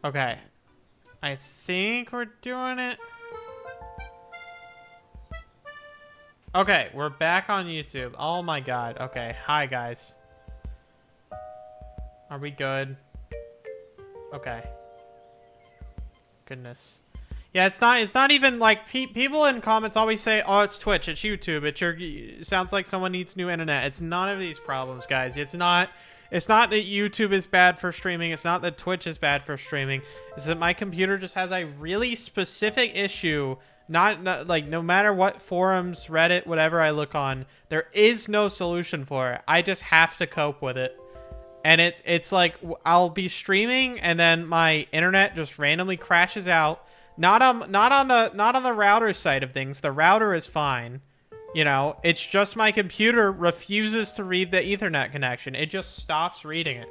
Okay. I think we're doing it. Okay, we're back on YouTube. Oh my god. Okay, hi guys. Are we good? Okay. Goodness. Yeah, it's not even like people in comments always say, "Oh, it's Twitch, it's YouTube, it sounds like someone needs new internet." It's none of these problems, guys. It's not that YouTube is bad for streaming. It's not that Twitch is bad for streaming. It's that my computer just has a really specific issue. Not like, no matter what forums, Reddit, whatever I look on, there is no solution for it. I just have to cope with it. And it's like I'll be streaming and then my internet just randomly crashes out. Not on the router side of things. The router is fine. You know, it's just my computer refuses to read the Ethernet connection. It just stops reading it.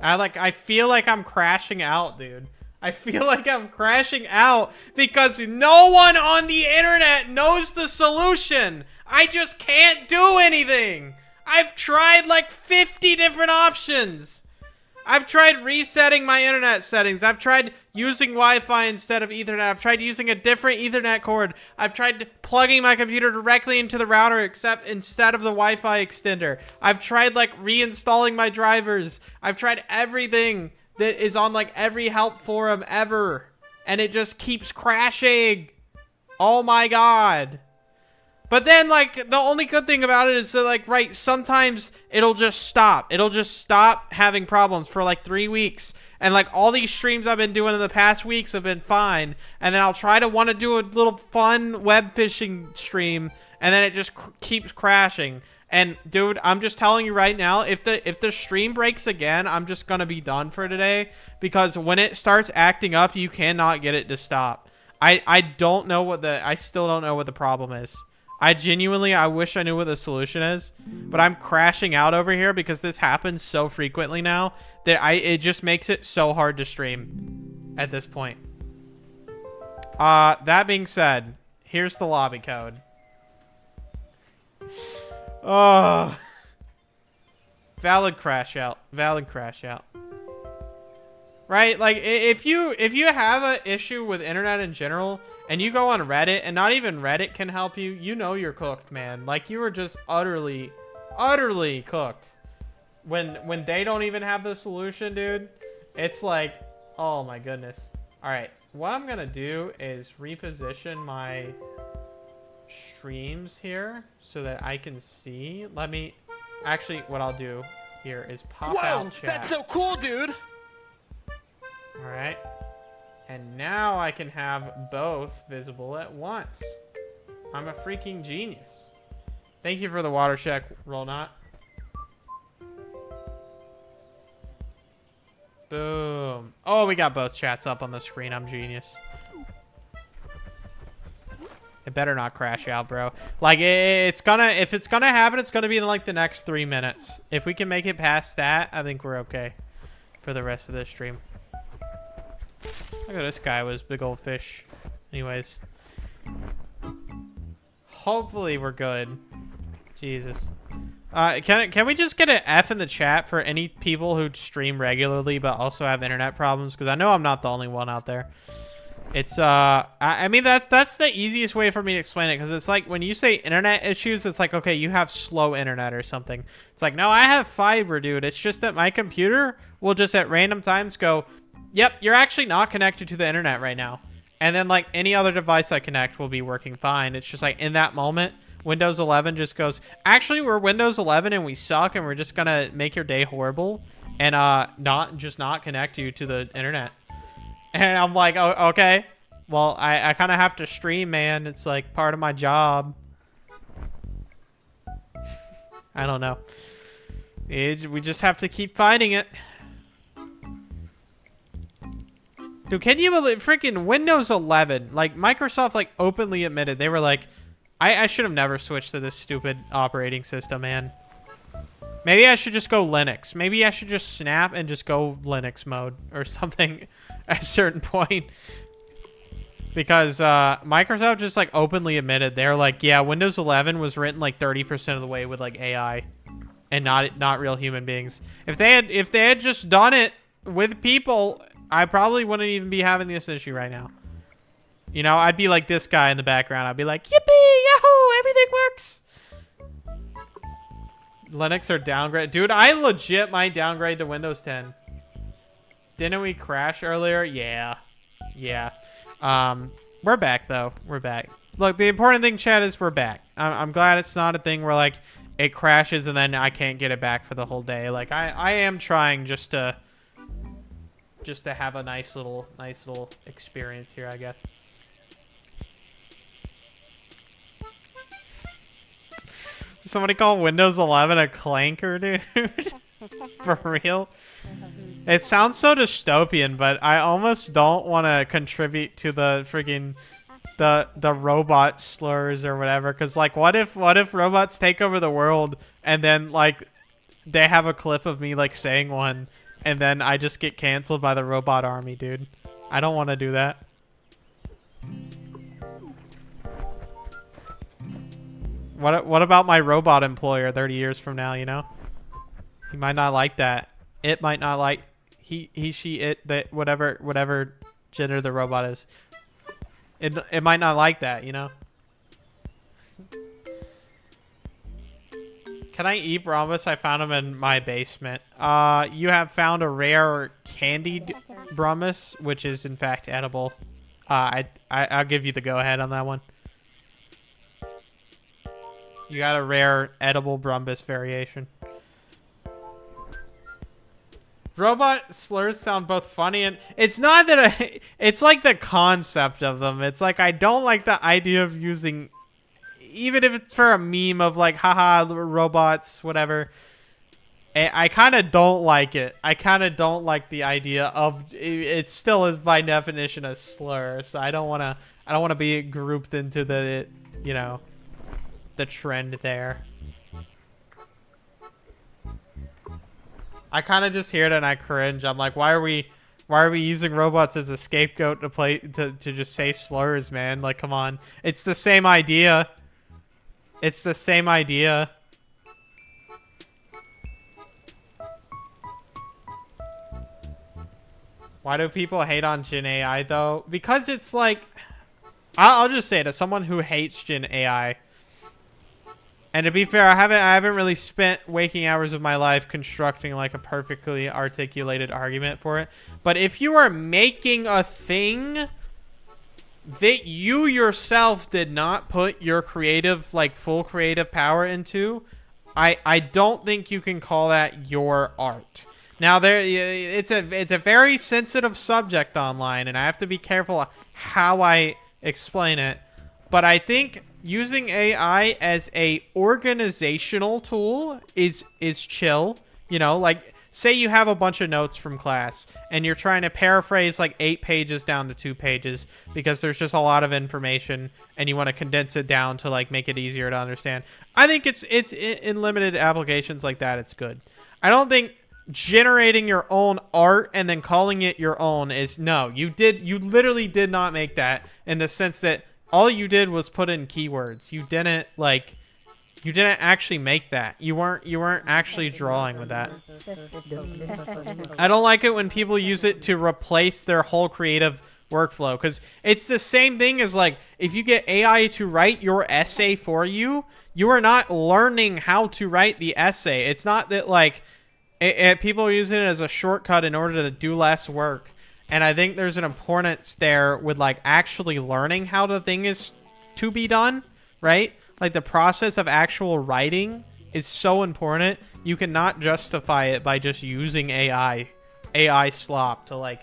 I feel like I'm crashing out, dude. I feel like I'm crashing out because no one on the internet knows the solution. I just can't do anything. I've tried like 50 different options. I've tried resetting my internet settings. I've tried using Wi-Fi instead of Ethernet. I've tried using a different Ethernet cord. I've tried plugging my computer directly into the router instead of the Wi-Fi extender. I've tried like reinstalling my drivers. I've tried everything that is on like every help forum ever. And it just keeps crashing. Oh my god. But then, like, the only good thing about it is that, like, right, sometimes it'll just stop. It'll just stop having problems for, like, 3 weeks. And, like, all these streams I've been doing in the past weeks have been fine. And then I'll try to want to do a little fun web fishing stream. And then it just keeps crashing. And, dude, I'm just telling you right now, if the stream breaks again, I'm just going to be done for today. Because when it starts acting up, you cannot get it to stop. I don't know what I still don't know what the problem is. I wish I knew what the solution is, but I'm crashing out over here because this happens so frequently now that it just makes it so hard to stream at this point. That being said, here's the lobby code. Oh, valid crash out. Valid crash out. Right? Like, if you have an issue with internet in general, and you go on Reddit, and not even Reddit can help you, you know you're cooked, man. Like, you were just utterly, utterly cooked. When they don't even have the solution, dude, it's like, oh my goodness. All right, what I'm gonna do is reposition my streams here so that I can see. Actually, what I'll do here is pop out chat. That's so cool, dude. All right. And now I can have both visible at once. I'm a freaking genius. Thank you for the water check, Rollnot. Boom. Oh, we got both chats up on the screen. I'm genius. It better not crash out, bro. Like, if it's gonna happen, it's gonna be in like the next 3 minutes. If we can make it past that, I think we're okay for the rest of this stream. Look at this guy with his big old fish. Anyways. Hopefully we're good. Jesus. Can we just get an F in the chat for any people who stream regularly but also have internet problems? Because I know I'm not the only one out there. It's, I mean, that's the easiest way for me to explain it. Because it's like, when you say internet issues, it's like, okay, you have slow internet or something. It's like, no, I have fiber, dude. It's just that my computer will just at random times go, yep, you're actually not connected to the internet right now. And then, like, any other device I connect will be working fine. It's just like, in that moment, Windows 11 just goes, actually, we're Windows 11 and we suck and we're just gonna make your day horrible and not connect you to the internet. And I'm like, oh, okay. Well, I kind of have to stream, man. It's like part of my job. I don't know. We just have to keep fighting it. Dude, can you believe freaking Windows 11? Like, Microsoft, like, openly admitted. They were like, I should have never switched to this stupid operating system, man. Maybe I should just go Linux. Maybe I should just snap and just go Linux mode or something at a certain point. Because Microsoft just, like, openly admitted. They're like, yeah, Windows 11 was written, like, 30% of the way with, like, AI. And not real human beings. If they had just done it with people I probably wouldn't even be having this issue right now. You know, I'd be like this guy in the background. I'd be like, yippee, yahoo, everything works. Linux or downgrade. Dude, I legit might downgrade to Windows 10. Didn't we crash earlier? Yeah. Yeah. We're back, though. We're back. Look, the important thing, chat, is we're back. I'm glad it's not a thing where, like, it crashes and then I can't get it back for the whole day. Like, I am trying just to have a nice little experience here, I guess. Somebody call Windows 11 a clanker, dude. For real? It sounds so dystopian, but I almost don't want to contribute to the freaking the robot slurs or whatever. Cause like, what if robots take over the world and then like they have a clip of me like saying one, and then I just get canceled by the robot army, dude. I don't want to do that. What about my robot employer 30 years from now, you know? He might not like that. It might not like he, she, it, that whatever gender the robot is. It might not like that, you know? Can I eat Brombus? I found him in my basement. You have found a rare candied Brombus, which is in fact edible. I'll give you the go ahead on that one. You got a rare edible Brombus variation. Robot slurs sound both funny and it's not that it's like the concept of them. It's like I don't like the idea of using, even if it's for a meme of like, haha, robots, whatever. I kind of don't like it. I kind of don't like the idea of it. Still is by definition a slur, so I don't want to be grouped into the, you know, the trend there. I kind of just hear it and I cringe. I'm like, why are we using robots as a scapegoat to just say slurs, man? Like, come on. It's the same idea. It's the same idea. Why do people hate on Gen AI though? Because it's like, I'll just say it as someone who hates Gen AI. And to be fair, I haven't really spent waking hours of my life constructing like a perfectly articulated argument for it. But if you are making a thing that you yourself did not put your creative, like full creative power into, I don't think you can call that your art. Now it's a very sensitive subject online, and I have to be careful how I explain it. But I think using AI as a organizational tool is chill. You know, like say you have a bunch of notes from class and you're trying to paraphrase like 8 pages down to 2 pages because there's just a lot of information and you want to condense it down to like make it easier to understand. I think it's in limited applications like that, it's good. I don't think generating your own art and then calling it your own is, no, you literally did not make that, in the sense that all you did was put in keywords. You didn't actually make that. You weren't actually drawing with that. I don't like it when people use it to replace their whole creative workflow, because it's the same thing as like if you get AI to write your essay for you, you are not learning how to write the essay. It's not that like people are using it as a shortcut in order to do less work. And I think there's an importance there with like actually learning how the thing is to be done, right? Like the process of actual writing is so important. You cannot justify it by just using AI slop to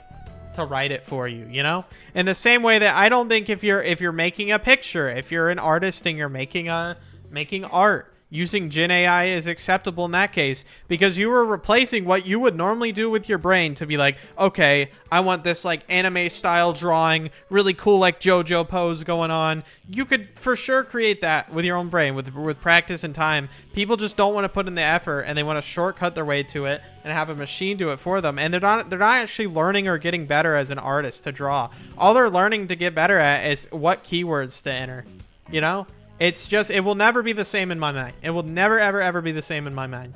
write it for you, you know? In the same way that I don't think if you're making a picture, if you're an artist and you're making art, using Gen AI is acceptable in that case, because you were replacing what you would normally do with your brain to be like, okay, I want this like anime style drawing, really cool like JoJo pose going on. You could for sure create that with your own brain with practice and time. People just don't want to put in the effort and they want to shortcut their way to it and have a machine do it for them. And they're not actually learning or getting better as an artist to draw. All they're learning to get better at is what keywords to enter, you know? It's just, it will never be the same in my mind. It will never, ever, ever be the same in my mind.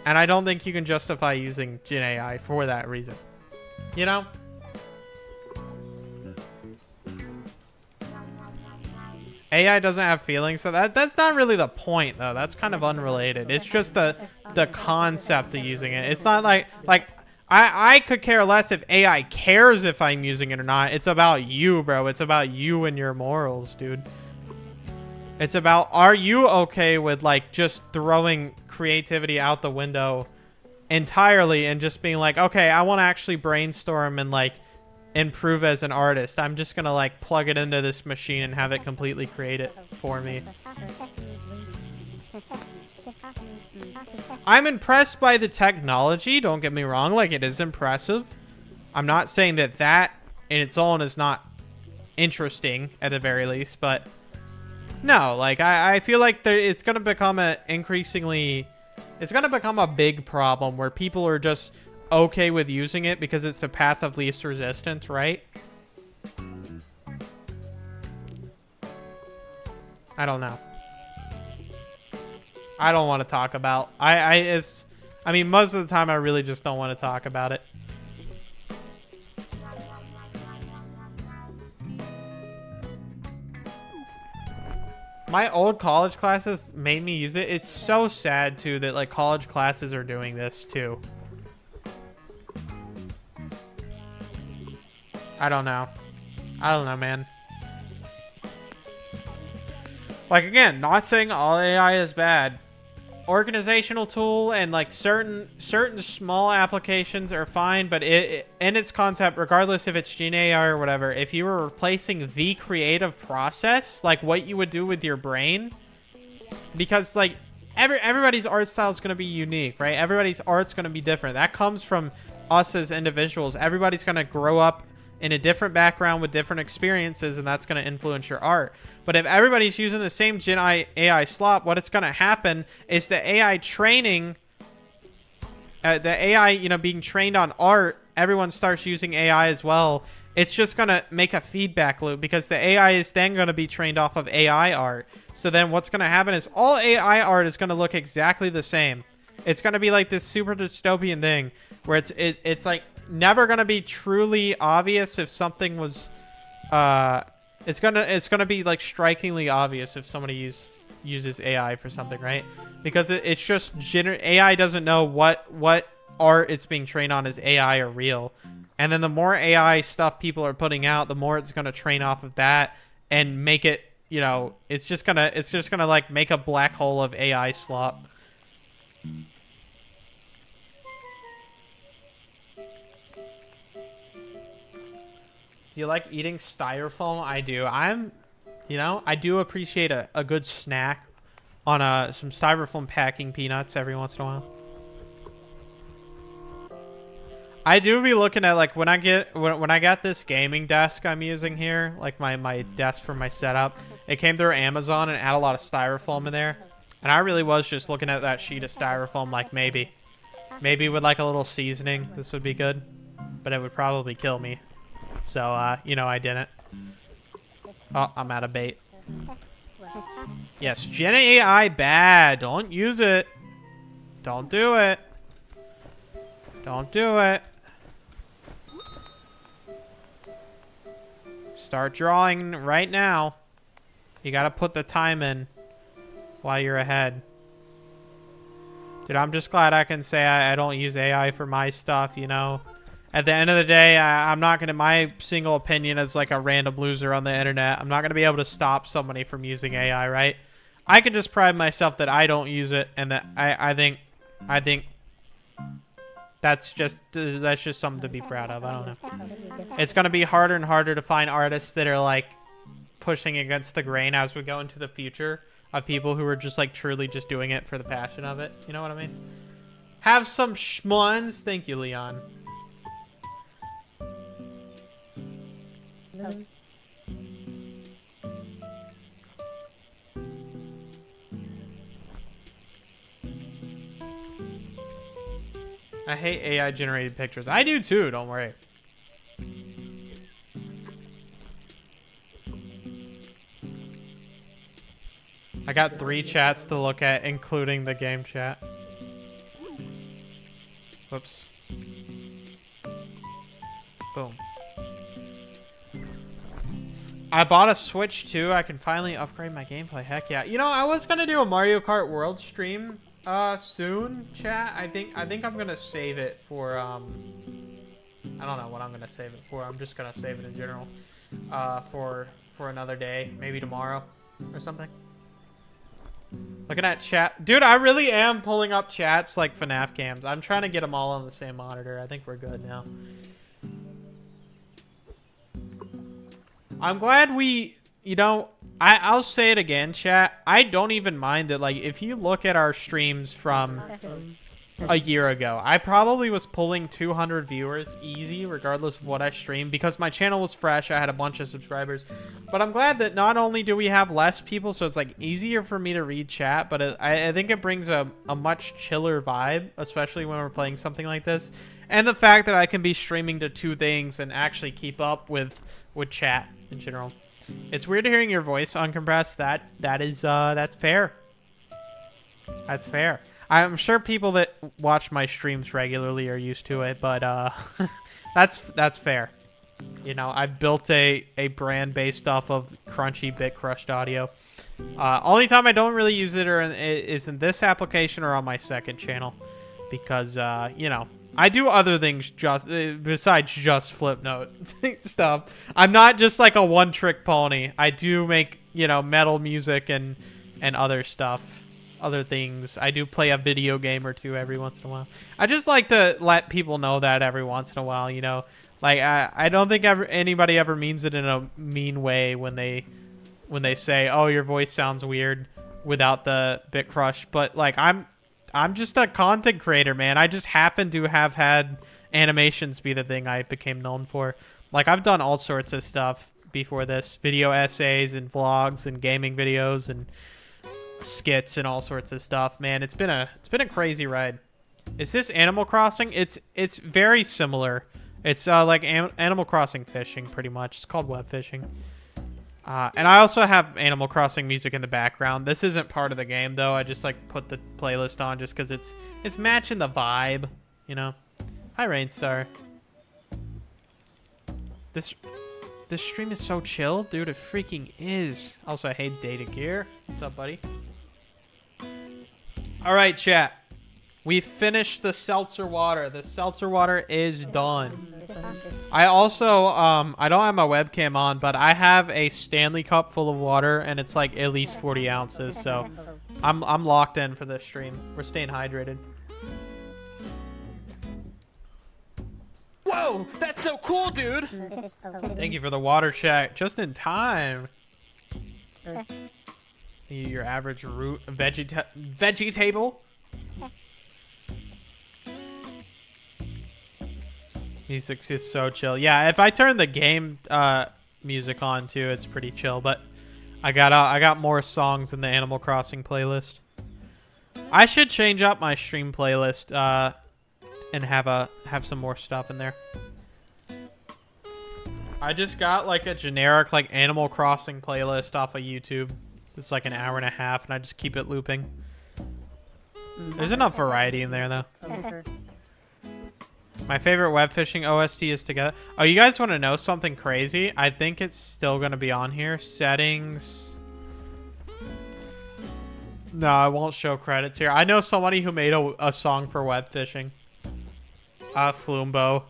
And I don't think you can justify using Gen AI for that reason. You know? AI doesn't have feelings, so that's not really the point though. That's kind of unrelated. It's just the concept of using it. It's not like I could care less if AI cares if I'm using it or not. It's about you, bro. It's about you and your morals, dude. It's about, are you okay with like just throwing creativity out the window entirely and just being like, okay, I want to actually brainstorm and like improve as an artist. I'm just gonna like plug it into this machine and have it completely create it for me. I'm impressed by the technology, don't get me wrong, like it is impressive. I'm not saying that that in its own is not interesting at the very least, but no, like I feel like it's gonna become a big problem where people are just okay with using it because it's the path of least resistance, right? I don't know. I don't want to talk about. I mean, most of the time I really just don't want to talk about it. My old college classes made me use it. It's so sad too that like college classes are doing this too. I don't know. I don't know, man. Like, again, not saying all AI is bad. Organizational tool and like certain small applications are fine, but it in its concept, regardless if it's Gen AI or whatever, if you were replacing the creative process, like what you would do with your brain, because like everybody's art style is going to be unique, right? Everybody's art's going to be different. That comes from us as individuals. Everybody's going to grow up in a different background with different experiences, and that's going to influence your art. But if everybody's using the same Gen AI slop, what it's going to happen is the AI training, the AI, you know, being trained on art, everyone starts using AI as well. It's just going to make a feedback loop because the AI is then going to be trained off of AI art. So then what's going to happen is all AI art is going to look exactly the same. It's going to be like this super dystopian thing where it's like never going to be truly obvious if something was it's gonna be like strikingly obvious if somebody uses AI for something, right? Because it's just AI doesn't know what art it's being trained on is AI or real. And then the more AI stuff people are putting out, the more it's going to train off of that and make it, you know, it's just gonna like make a black hole of AI slop. Do you like eating styrofoam? I do. I do appreciate a good snack on some styrofoam packing peanuts every once in a while. I do be looking at like when I got this gaming desk I'm using here, like my desk for my setup. It came through Amazon and it had a lot of styrofoam in there, and I really was just looking at that sheet of styrofoam like maybe with like a little seasoning this would be good, but it would probably kill me. So, you know, I didn't. Oh, I'm out of bait. Yes, Gen AI bad. Don't use it. Don't do it. Don't do it. Start drawing right now. You gotta put the time in while you're ahead. Dude, I'm just glad I can say I don't use AI for my stuff, you know? At the end of the day, I'm not going to, my single opinion as like a random loser on the internet, I'm not going to be able to stop somebody from using AI, right? I can just pride myself that I don't use it, and that I think that's just something to be proud of. I don't know. It's going to be harder and harder to find artists that are like pushing against the grain as we go into the future of people who are just like truly just doing it for the passion of it. You know what I mean? Have some schmuns. Thank you, Leon. I hate AI generated pictures. I do too, don't worry. I got 3 chats to look at, including the game chat. Whoops. Boom. I bought a Switch too. I can finally upgrade my gameplay. Heck yeah. You know, I was gonna do a Mario Kart World stream soon, chat. I think I'm gonna save it for I don't know what I'm gonna save it for. I'm just gonna save it in general. For another day, maybe tomorrow or something. Looking at chat. Dude, I really am pulling up chats like FNAF cams. I'm trying to get them all on the same monitor. I think we're good now. I'm glad we, you know, I'll say it again, chat. I don't even mind it. Like, if you look at our streams from a year ago, I probably was pulling 200 viewers easy, regardless of what I streamed, because my channel was fresh. I had a bunch of subscribers. But I'm glad that not only do we have less people, so it's like easier for me to read chat, but I think it brings a much chiller vibe, especially when we're playing something like this. And the fact that I can be streaming to 2 things and actually keep up with chat in general. It's weird hearing your voice uncompressed. That's fair. That's fair. I'm sure people that watch my streams regularly are used to it, but that's fair. You know, I've built a brand based off of crunchy bit crushed audio. Only time I don't really use it is in this application or on my second channel, because you know, I do other things just besides just Flipnote stuff. I'm not just like a one-trick pony. I do make, you know, metal music and other stuff, other things. I do play a video game or two every once in a while. I just like to let people know that every once in a while, you know. Like, I don't think anybody ever means it in a mean way when they say, "Oh, your voice sounds weird," without the bit crush. But like, I'm just a content creator, man. I just happen to have had animations be the thing I became known for. Like, I've done all sorts of stuff before this. Video essays and vlogs and gaming videos and skits and all sorts of stuff. Man, it's been a crazy ride. Is this Animal Crossing? It's very similar. It's like Animal Crossing fishing, pretty much. It's called web fishing. And I also have Animal Crossing music in the background. This isn't part of the game, though. I just, like, put the playlist on just because it's matching the vibe, you know? Hi, Rainstar. This stream is so chill. Dude, it freaking is. Also, hey, Data Gear. What's up, buddy? All right, chat. We finished the seltzer water. The seltzer water is done. I also, I don't have my webcam on, but I have a Stanley Cup full of water, and it's like at least 40 ounces, so I'm locked in for this stream. We're staying hydrated. Whoa, that's so cool, dude! Thank you for the water check. Just in time. Your average root vegetable? Music is so chill. Yeah, if I turn the game music on too, it's pretty chill. But I got more songs in the Animal Crossing playlist. I should change up my stream playlist and have some more stuff in there. I just got like a generic like Animal Crossing playlist off of YouTube. It's like an hour and a half, and I just keep it looping. There's enough variety in there though. My favorite web fishing OST is Together. Oh, you guys want to know something crazy? I think it's still going to be on here. Settings. No, I won't show credits here. I know somebody who made a song for web fishing. Flumbo.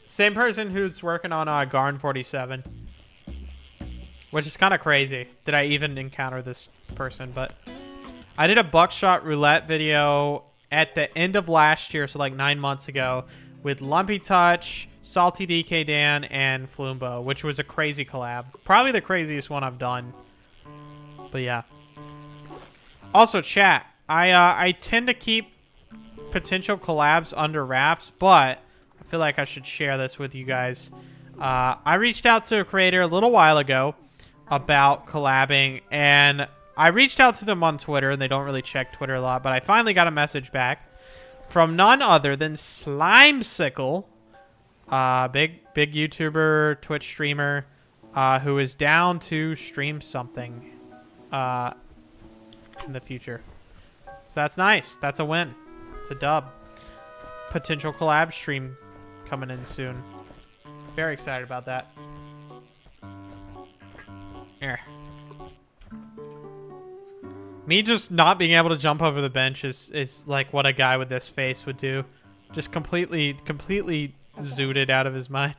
Same person who's working on Garn 47. Which is kind of crazy. Did I even encounter this person? But I did a buckshot roulette video at the end of last year, so like 9 months ago, with Lumpy Touch, Salty DK Dan, and Flumbo, which was a crazy collab. Probably the craziest one I've done. But yeah. Also, chat. I tend to keep potential collabs under wraps, but I feel like I should share this with you guys. I reached out to a creator a little while ago about collabing, and I reached out to them on Twitter, and they don't really check Twitter a lot, but I finally got a message back from none other than Slimesicle, big YouTuber, Twitch streamer, who is down to stream something in the future. So that's nice. That's a win. It's a dub. Potential collab stream coming in soon. Very excited about that. Here. Me just not being able to jump over the bench is like what a guy with this face would do. Just completely zooted out of his mind.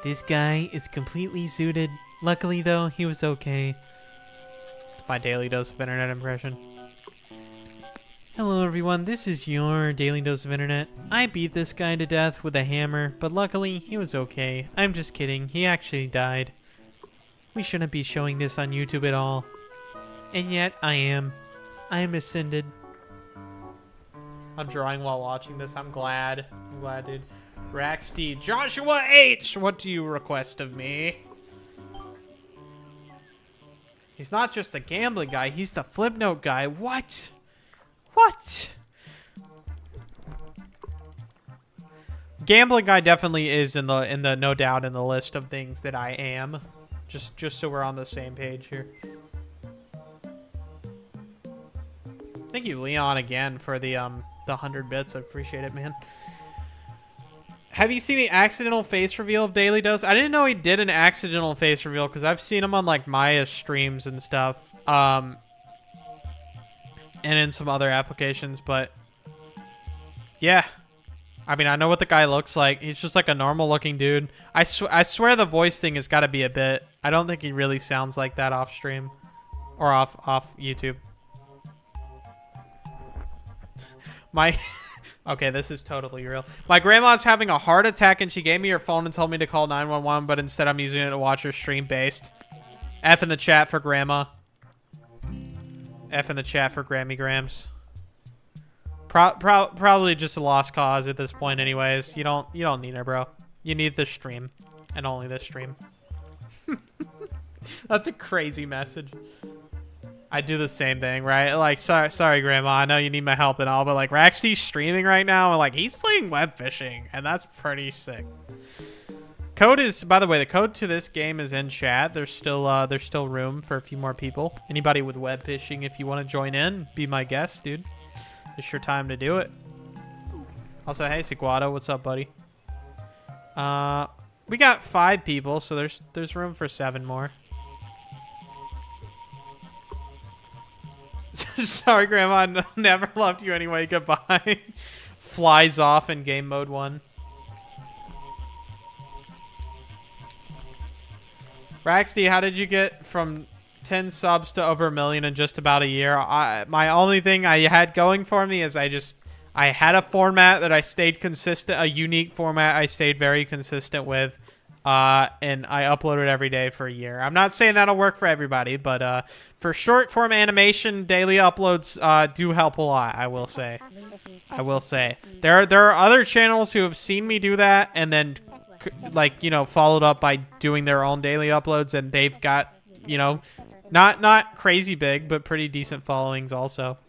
This guy is completely zooted. Luckily, though, he was okay. It's my daily dose of internet impression. Hello, everyone. This is your daily dose of internet. I beat this guy to death with a hammer, but luckily, he was okay. I'm just kidding. He actually died. We shouldn't be showing this on YouTube at all. And yet, I am. I am ascended. I'm drawing while watching this. I'm glad. I'm glad, dude. Raxty. Joshua H! What do you request of me? He's not just a gambling guy. He's the flip note guy. What? What? Gambling guy definitely is in the no doubt in the list of things that I am. Just so we're on the same page here. Thank you, Leon, again for the 100 bits. I appreciate it, man. Have you seen the accidental face reveal of Daily Dose? I didn't know he did an accidental face reveal because I've seen him on like Maya's streams and stuff, and in some other applications. But yeah, I mean, I know what the guy looks like. He's just like a normal looking dude. I swear the voice thing has got to be a bit. I don't think he really sounds like that off stream or off YouTube. Okay, this is totally real. My grandma's having a heart attack and she gave me her phone and told me to call 911, but instead I'm using it to watch her stream based. F in the chat for grandma. F in the chat for Grammy Grams. Probably just a lost cause at this point anyways. You don't need her, bro. You need this stream. And only this stream. That's a crazy message. I do the same thing, right? Like, sorry, Grandma. I know you need my help and all, but like, Raxty's streaming right now, and like, he's playing web fishing, and that's pretty sick. Code is, by the way, the code to this game is in chat. There's still room for a few more people. Anybody with web fishing, if you want to join in, be my guest, dude. It's your time to do it. Also, hey, Seguado, what's up, buddy? We got 5 people, so there's room for 7 more. Sorry, Grandma. Never loved you anyway. Goodbye. Flies off in game mode 1. Raxty, how did you get from 10 subs to over 1 million in just about a year? My only thing I had going for me is I had a format that I stayed consistent, a unique format I stayed very consistent with. And I uploaded every day for a year. I'm not saying that'll work for everybody, but for short form animation, daily uploads do help a lot. I will say. There are other channels who have seen me do that and then, like, you know, followed up by doing their own daily uploads, and they've got, you know, not crazy big, but pretty decent followings also.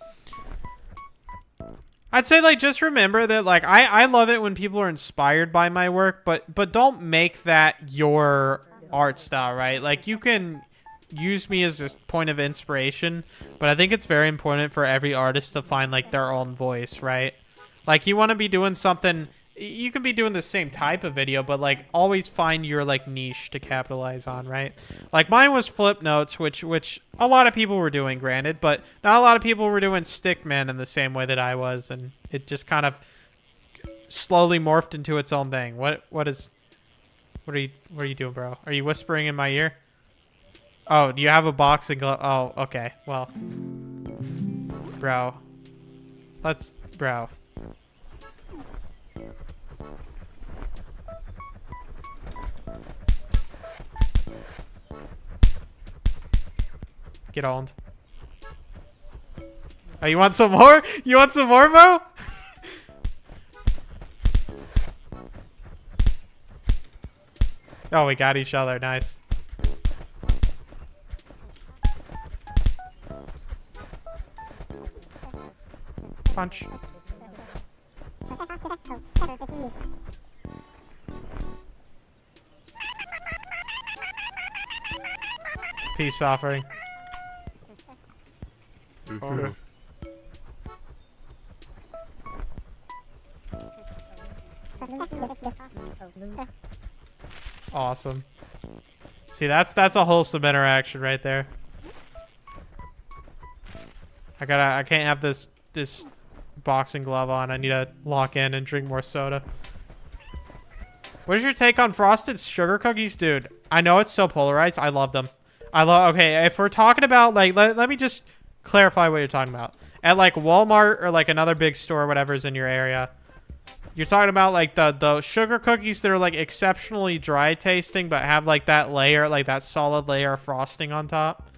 I'd say, like, just remember that, like, I love it when people are inspired by my work, but don't make that your art style, right? Like, you can use me as a point of inspiration, but I think it's very important for every artist to find, like, their own voice, right? Like, you want to be doing something... You can be doing the same type of video, but, like, always find your, like, niche to capitalize on, right? Like, mine was flip notes, which a lot of people were doing, granted, but not a lot of people were doing stickman in the same way that I was, and it just kind of slowly morphed into its own thing. What are you doing, bro? Are you whispering in my ear? Oh, do you have a boxing glove? Oh, okay. Well, bro. Bro. Get owned. Oh, you want some more? You want some more, bro? Oh, we got each other. Nice. Punch. Peace offering. Oh. Awesome. See, that's a wholesome interaction right there. I can't have this boxing glove on. I need to lock in and drink more soda. What is your take on frosted sugar cookies, dude? I know it's so polarized. I love them. Okay, if we're talking about, like, let me just clarify what you're talking about. At, like, Walmart or, like, another big store or whatever's in your area, you're talking about, like, the sugar cookies that are, like, exceptionally dry tasting but have, like, that layer, like, that solid layer of frosting on top.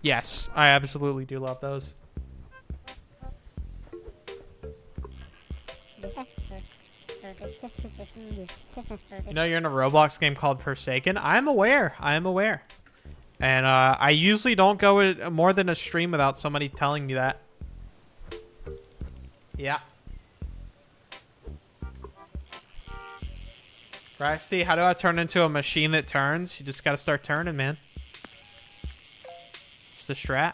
Yes, I absolutely do love those. You know you're in a Roblox game called Forsaken? I'm aware. I am aware. And I usually don't go more than a stream without somebody telling me that. Yeah. Rusty, how do I turn into a machine that turns? You just gotta start turning, man. It's the strat.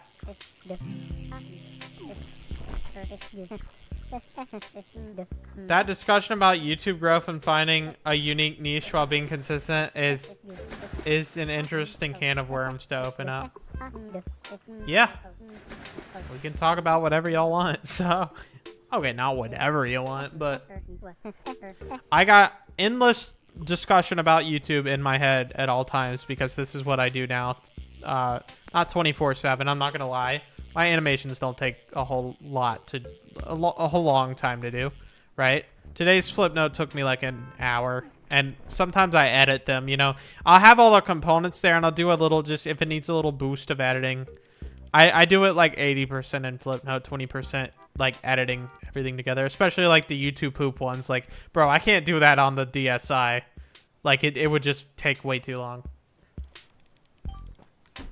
That discussion about YouTube growth and finding a unique niche while being consistent is an interesting can of worms to open up. Yeah. We can talk about whatever y'all want, so... Okay, not whatever you want, but... I got endless discussion about YouTube in my head at all times because this is what I do now. Not 24/7, I'm not gonna lie. My animations don't take a whole lot a whole long time to do, right? Today's flip note took me like an hour, and sometimes I edit them, you know. I'll have all the components there, and I'll do a little, just if it needs a little boost of editing. I do it like 80% in flip note, 20% like editing everything together, especially like the YouTube poop ones. Like, bro, I can't do that on the DSi. Like, it would just take way too long.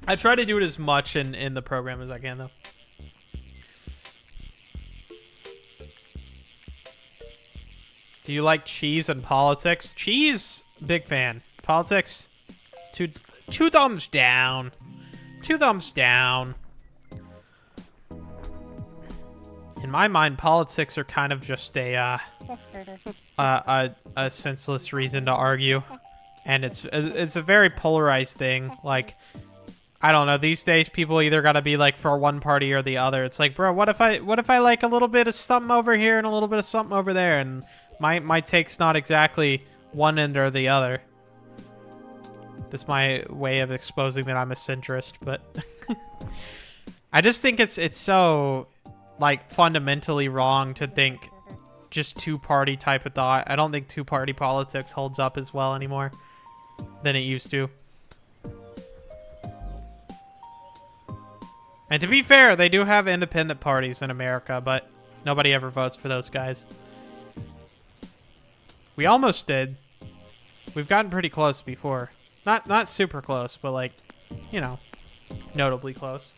I try to do it as much in the program as I can, though. Do you like cheese and politics? Cheese, big fan. Politics, two thumbs down. 2 thumbs down. In my mind, politics are kind of just a senseless reason to argue, and it's a very polarized thing. Like, I don't know. These days, people either gotta be like for one party or the other. It's like, bro, what if I like a little bit of something over here and a little bit of something over there, and my take's not exactly one end or the other. That's my way of exposing that I'm a centrist, but I just think it's so like fundamentally wrong to think just two-party type of thought. I don't think two-party politics holds up as well anymore than it used to. And to be fair, they do have independent parties in America, but nobody ever votes for those guys. We almost did. We've gotten pretty close before. Not super close, but like, you know, notably close.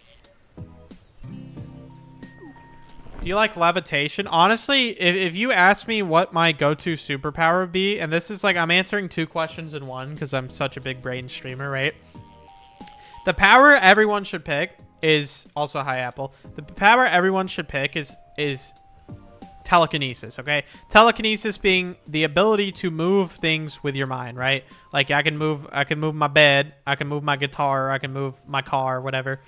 Do you like levitation? Honestly, if you ask me what my go-to superpower would be, and this is like, I'm answering 2 questions in one because I'm such a big brain streamer, right? The power everyone should pick is also hi Apple. The power everyone should pick is telekinesis, okay? Telekinesis being the ability to move things with your mind, right? Like I can move my bed, I can move my guitar, I can move my car, whatever.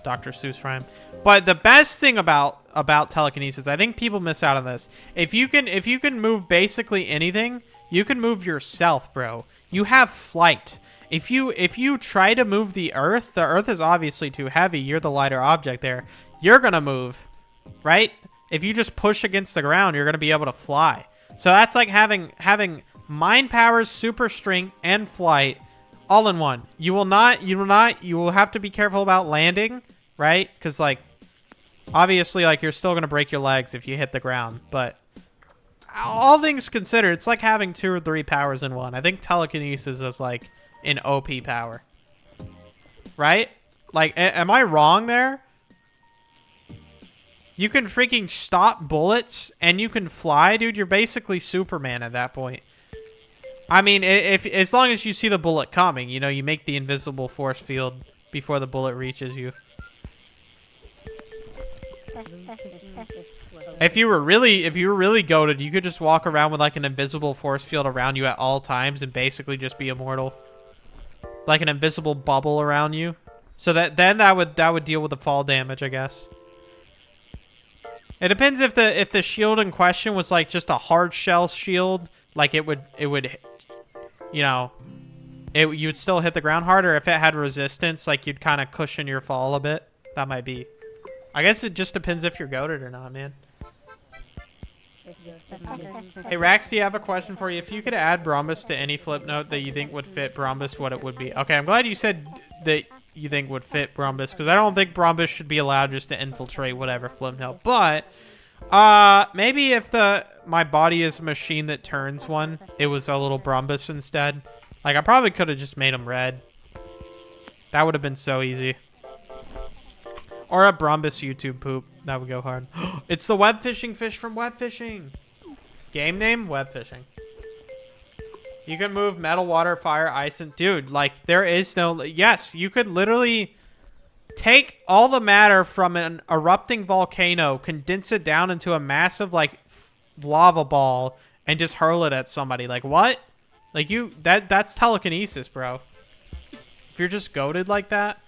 Dr. Seuss rhyme. But the best thing about telekinesis, I think people miss out on this. If you can move basically anything, you can move yourself, bro. You have flight. If you try to move the Earth is obviously too heavy. You're the lighter object there. You're gonna move, right? If you just push against the ground, you're gonna be able to fly. So that's like having mind powers, super strength, and flight all in one. You will have to be careful about landing, right? Because like, obviously, like you're still gonna break your legs if you hit the ground. But all things considered, it's like having 2 or 3 powers in one. I think telekinesis is like an OP power, right? Like, am I wrong there? You can freaking stop bullets and you can fly, dude. You're basically Superman at that point. I mean, as long as you see the bullet coming, you know, you make the invisible force field before the bullet reaches you. If you were really goated, you could just walk around with like an invisible force field around you at all times and basically just be immortal. like an invisible bubble around you. So that would deal with the fall damage, I guess. It depends if the shield in question was like just a hard shell shield, like it would you know, you'd still hit the ground harder. If it had resistance, like you'd kind of cushion your fall a bit. That might be. I guess it just depends if you're goated or not, man. Hey, Rax, I have a question for you. If you could add Brombus to any flip note that you think would fit Brombus, what it would be. Okay, I'm glad you said that you think would fit Brombus, because I don't think Brombus should be allowed just to infiltrate whatever flip note. But maybe if my body is a machine that turns one, it was a little Brombus instead. Like, I probably could have just made him red. That would have been so easy. Or a Brombus YouTube poop. That would go hard. It's the web fishing fish from web fishing. Game name? Web fishing. You can move metal, water, fire, ice, and... Dude, like, there is no... Yes, you could literally take all the matter from an erupting volcano, condense it down into a massive, like, lava ball, and just hurl it at somebody. Like, what? Like, that's telekinesis, bro. If you're just goated like that.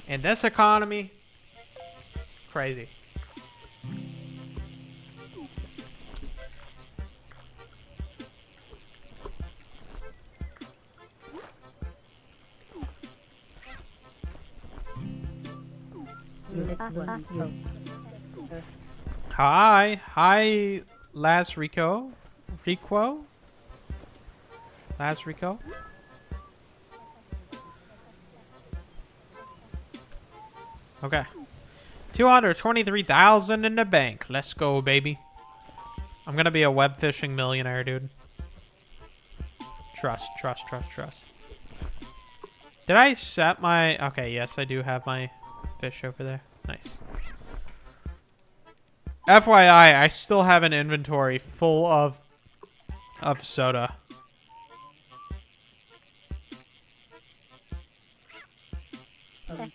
In this economy, crazy. Hi, Las Rico. Okay. 223,000 in the bank. Let's go, baby. I'm gonna be a web fishing millionaire, dude. Trust. Did I set my... Okay, yes, I do have my fish over there. Nice. FYI, I still have an inventory full of soda. I'm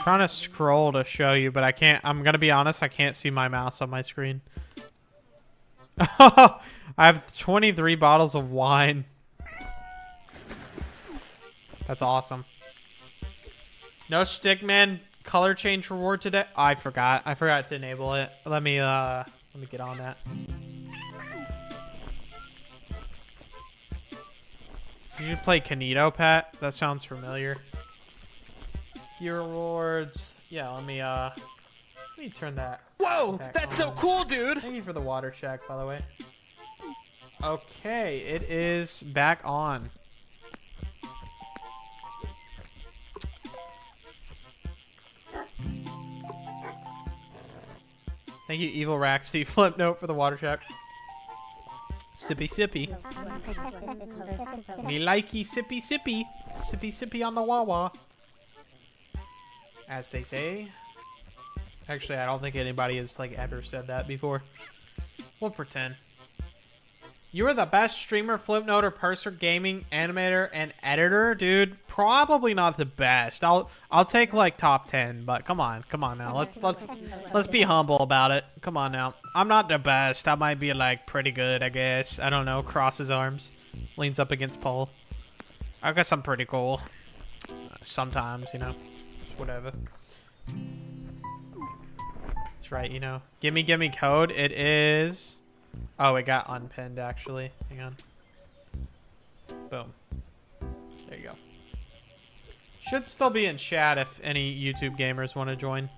trying to scroll to show you, but I can't. I'm gonna be honest, I can't see my mouse on my screen. I have 23 bottles of wine. That's awesome. No Stickman color change reward today. Oh, I forgot to enable it. Let me get on that. Did you play Canito, Pat? That sounds familiar. Gear rewards. Yeah, let me turn that. Whoa, that's so cool, dude. Thank you for the water check, by the way. Okay, it is back on. Thank you, Evil Raxty Flip Note, for the water check. Sippy sippy. Me likey sippy sippy. Sippy sippy on the wah-wah. As they say. Actually, I don't think anybody has like ever said that before. We'll pretend. You are the best streamer, flip note, or purser, gaming, animator, and editor, dude. Probably not the best. I'll take like top 10, but come on now. Let's be humble about it. Come on now. I'm not the best. I might be like pretty good, I guess. I don't know. Crosses arms, leans up against pole. I guess I'm pretty cool. Sometimes, you know, whatever. That's right, you know. Gimme code. It is. Oh, it got unpinned, actually. Hang on. Boom. There you go. Should still be in chat if any YouTube gamers want to join.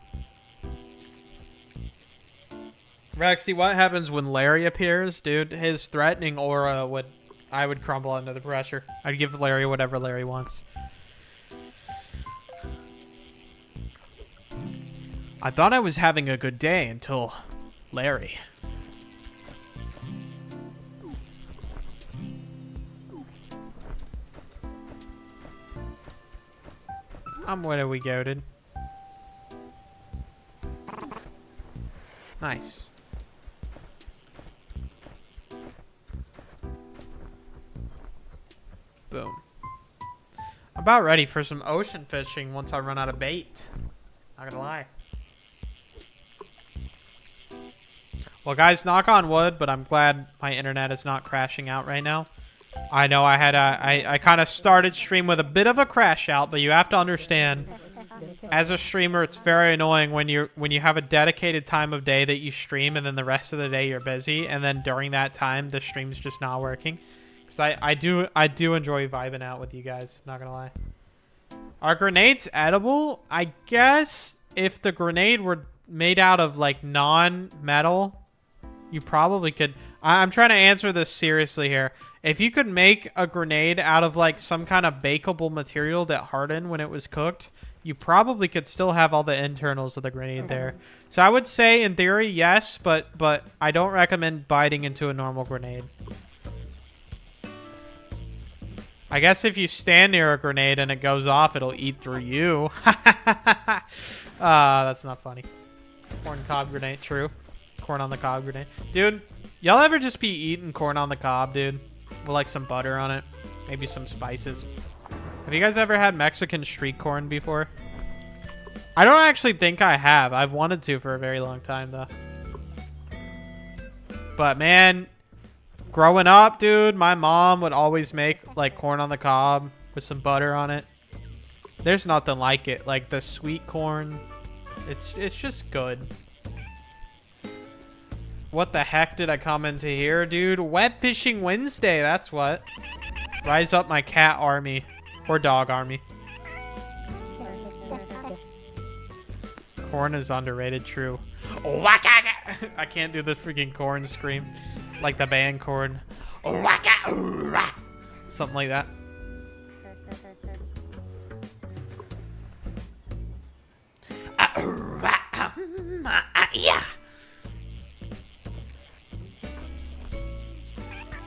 Rexy, what happens when Larry appears? Dude, his threatening aura I would crumble under the pressure. I'd give Larry whatever Larry wants. I thought I was having a good day until Larry. Where we go, dude? Nice. Boom. I'm about ready for some ocean fishing once I run out of bait. Not gonna lie. Well, guys, knock on wood, but I'm glad my internet is not crashing out right now. I know I had I kind of started stream with a bit of a crash out, but you have to understand, as a streamer, it's very annoying when you have a dedicated time of day that you stream, and then the rest of the day you're busy, and then during that time the stream's just not working. Because I do enjoy vibing out with you guys. Not gonna lie. Are grenades edible? I guess if the grenade were made out of like non-metal, you probably could. I'm trying to answer this seriously here. If you could make a grenade out of like some kind of bakeable material that hardened when it was cooked, you probably could still have all the internals of the grenade there. So I would say in theory, yes, but I don't recommend biting into a normal grenade. I guess if you stand near a grenade and it goes off, it'll eat through you. That's not funny. Corn cob grenade, true. Corn on the cob grenade. Dude, y'all ever just be eating corn on the cob, dude? With like some butter on it. Maybe some spices. Have you guys ever had Mexican street corn before? I don't actually think I have. I've wanted to for a very long time, though. But, man, growing up, dude, my mom would always make, like, corn on the cob with some butter on it. There's nothing like it. Like, the sweet corn, it's just good. What the heck did I come into here, dude? Web Fishing Wednesday, that's what. Rise up my cat army. Or dog army. Corn is underrated, true. I can't do the freaking corn scream. Like the band Corn. Something like that.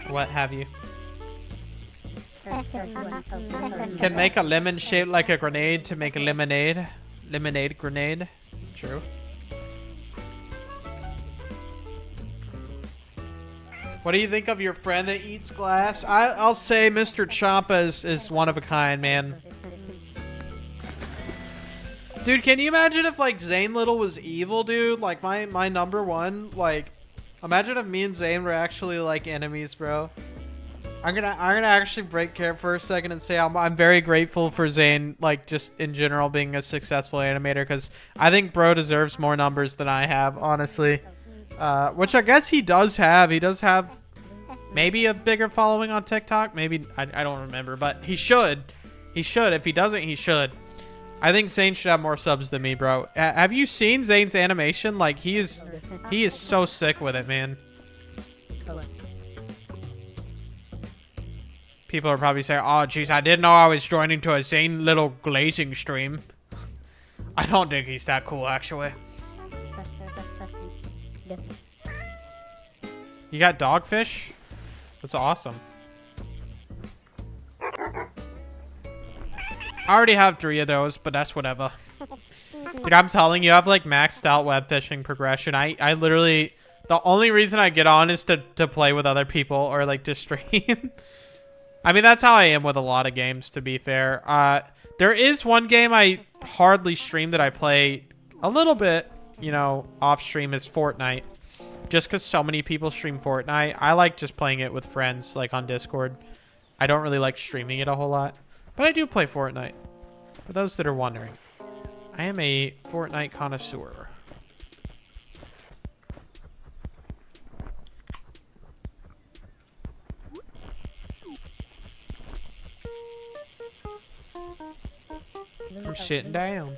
What have you? Can make a lemon shaped like a grenade to make a lemonade. Lemonade grenade. True. What do you think of your friend that eats glass? I'll say Mr. Champa is one of a kind, man. Dude, can you imagine if like Zane Little was evil, dude? Like my number one, like imagine if me and Zane were actually like enemies, bro. I'm gonna actually break camp for a second and say I'm very grateful for Zane, like just in general being a successful animator, because I think bro deserves more numbers than I have, honestly. Which I guess he does have. He does have maybe a bigger following on TikTok. Maybe I don't remember, but he should. He should. If he doesn't, he should. I think Zane should have more subs than me, bro. Have you seen Zane's animation? Like he is so sick with it, man. People are probably saying, oh, jeez, I didn't know I was joining to a Zane Little glazing stream. I don't think he's that cool, actually. You got dogfish? That's awesome. I already have 3 of those, but that's whatever. Dude, I'm telling you, I have, like, maxed out web fishing progression. I literally... The only reason I get on is to play with other people or, like, to stream. I mean, that's how I am with a lot of games, to be fair. There is one game I hardly stream that I play a little bit, you know, off stream is Fortnite. Just because so many people stream Fortnite. I like just playing it with friends, like on Discord. I don't really like streaming it a whole lot. But I do play Fortnite. For those that are wondering. I am a Fortnite connoisseur. I'm sitting down.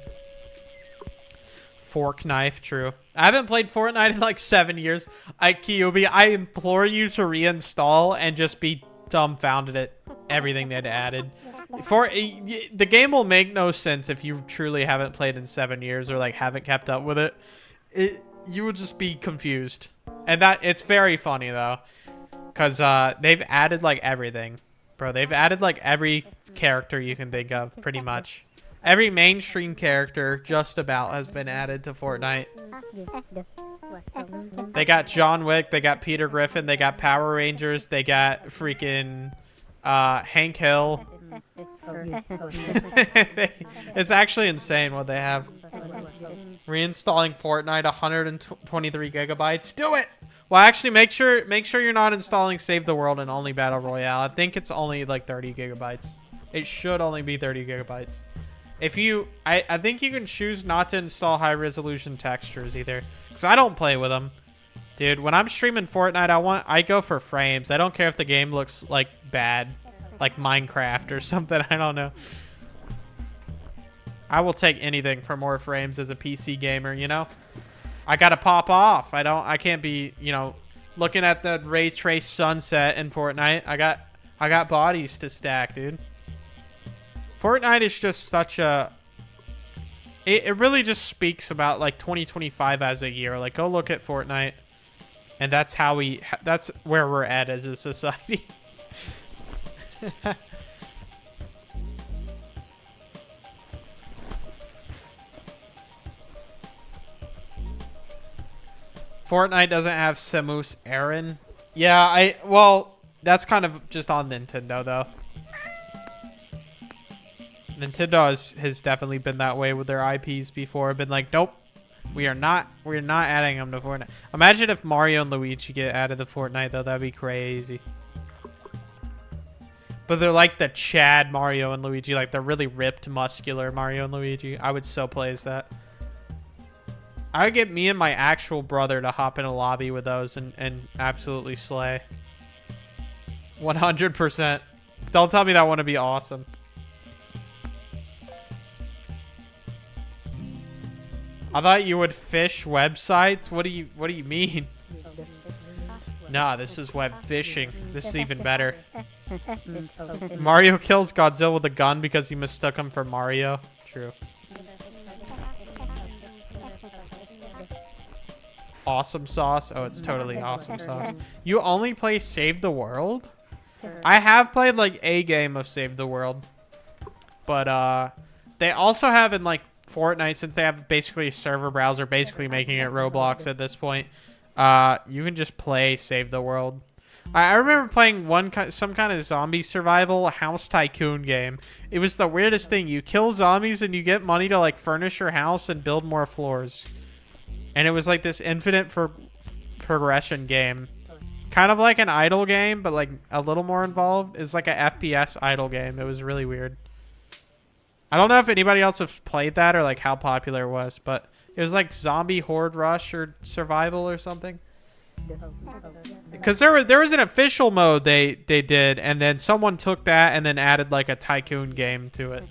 Fork knife, true. I haven't played Fortnite in like 7 years. Kyubi, I implore you to reinstall and just be dumbfounded at everything they'd added. The game will make no sense if you truly haven't played in 7 years or like haven't kept up with it. You would just be confused. And that it's very funny though, because they've added like everything, bro. They've added like every character you can think of, pretty much. Every mainstream character just about has been added to Fortnite. They got John Wick, they got Peter Griffin, they got Power Rangers, they got freaking Hank Hill. It's actually insane what they have. Reinstalling Fortnite, 123 gigabytes. Do it! Well, actually, make sure you're not installing Save the World and only Battle Royale. I think it's only like 30 gigabytes. It should only be 30 gigabytes. If you, I think you can choose not to install high resolution textures either, because I don't play with them, dude. When I'm streaming Fortnite, I go for frames. I don't care if the game looks like bad, like Minecraft or something. I don't know. I will take anything for more frames as a PC gamer, you know. I gotta pop off. I can't be, you know, looking at the ray trace sunset in Fortnite. I got bodies to stack, dude. Fortnite is just such a... It really just speaks about, like, 2025 as a year. Like, go look at Fortnite. And that's how that's where we're at as a society. Fortnite doesn't have Samus Aran. Yeah, well, that's kind of just on Nintendo, though. Nintendo has definitely been that way with their IPs before. Been like, nope, we're not adding them to Fortnite. Imagine if Mario and Luigi get added to Fortnite, though. That'd be crazy. But they're like the Chad Mario and Luigi, like the really ripped, muscular Mario and Luigi. I would so play as that. I would get me and my actual brother to hop in a lobby with those and absolutely slay. 100%. Don't tell me that wouldn't be awesome. I thought you would fish websites. What do you mean? Nah, this is web fishing. This is even better. Mario kills Godzilla with a gun because he mistook him for Mario. True. Awesome sauce. Oh, it's totally awesome sauce. You only play Save the World? I have played like a game of Save the World. But they also have in like Fortnite, since they have basically a server browser, basically making it Roblox at this point, you can just play Save the World. I remember playing some kind of zombie survival house tycoon game. It was the weirdest thing. You kill zombies and you get money to like furnish your house and build more floors. And it was like this infinite progression game. Kind of like an idle game, but like a little more involved. It's like a FPS idle game. It was really weird. I don't know if anybody else has played that or like how popular it was, but it was like Zombie Horde Rush or Survival or something. Because there was an official mode they did, and then someone took that and then added like a tycoon game to it.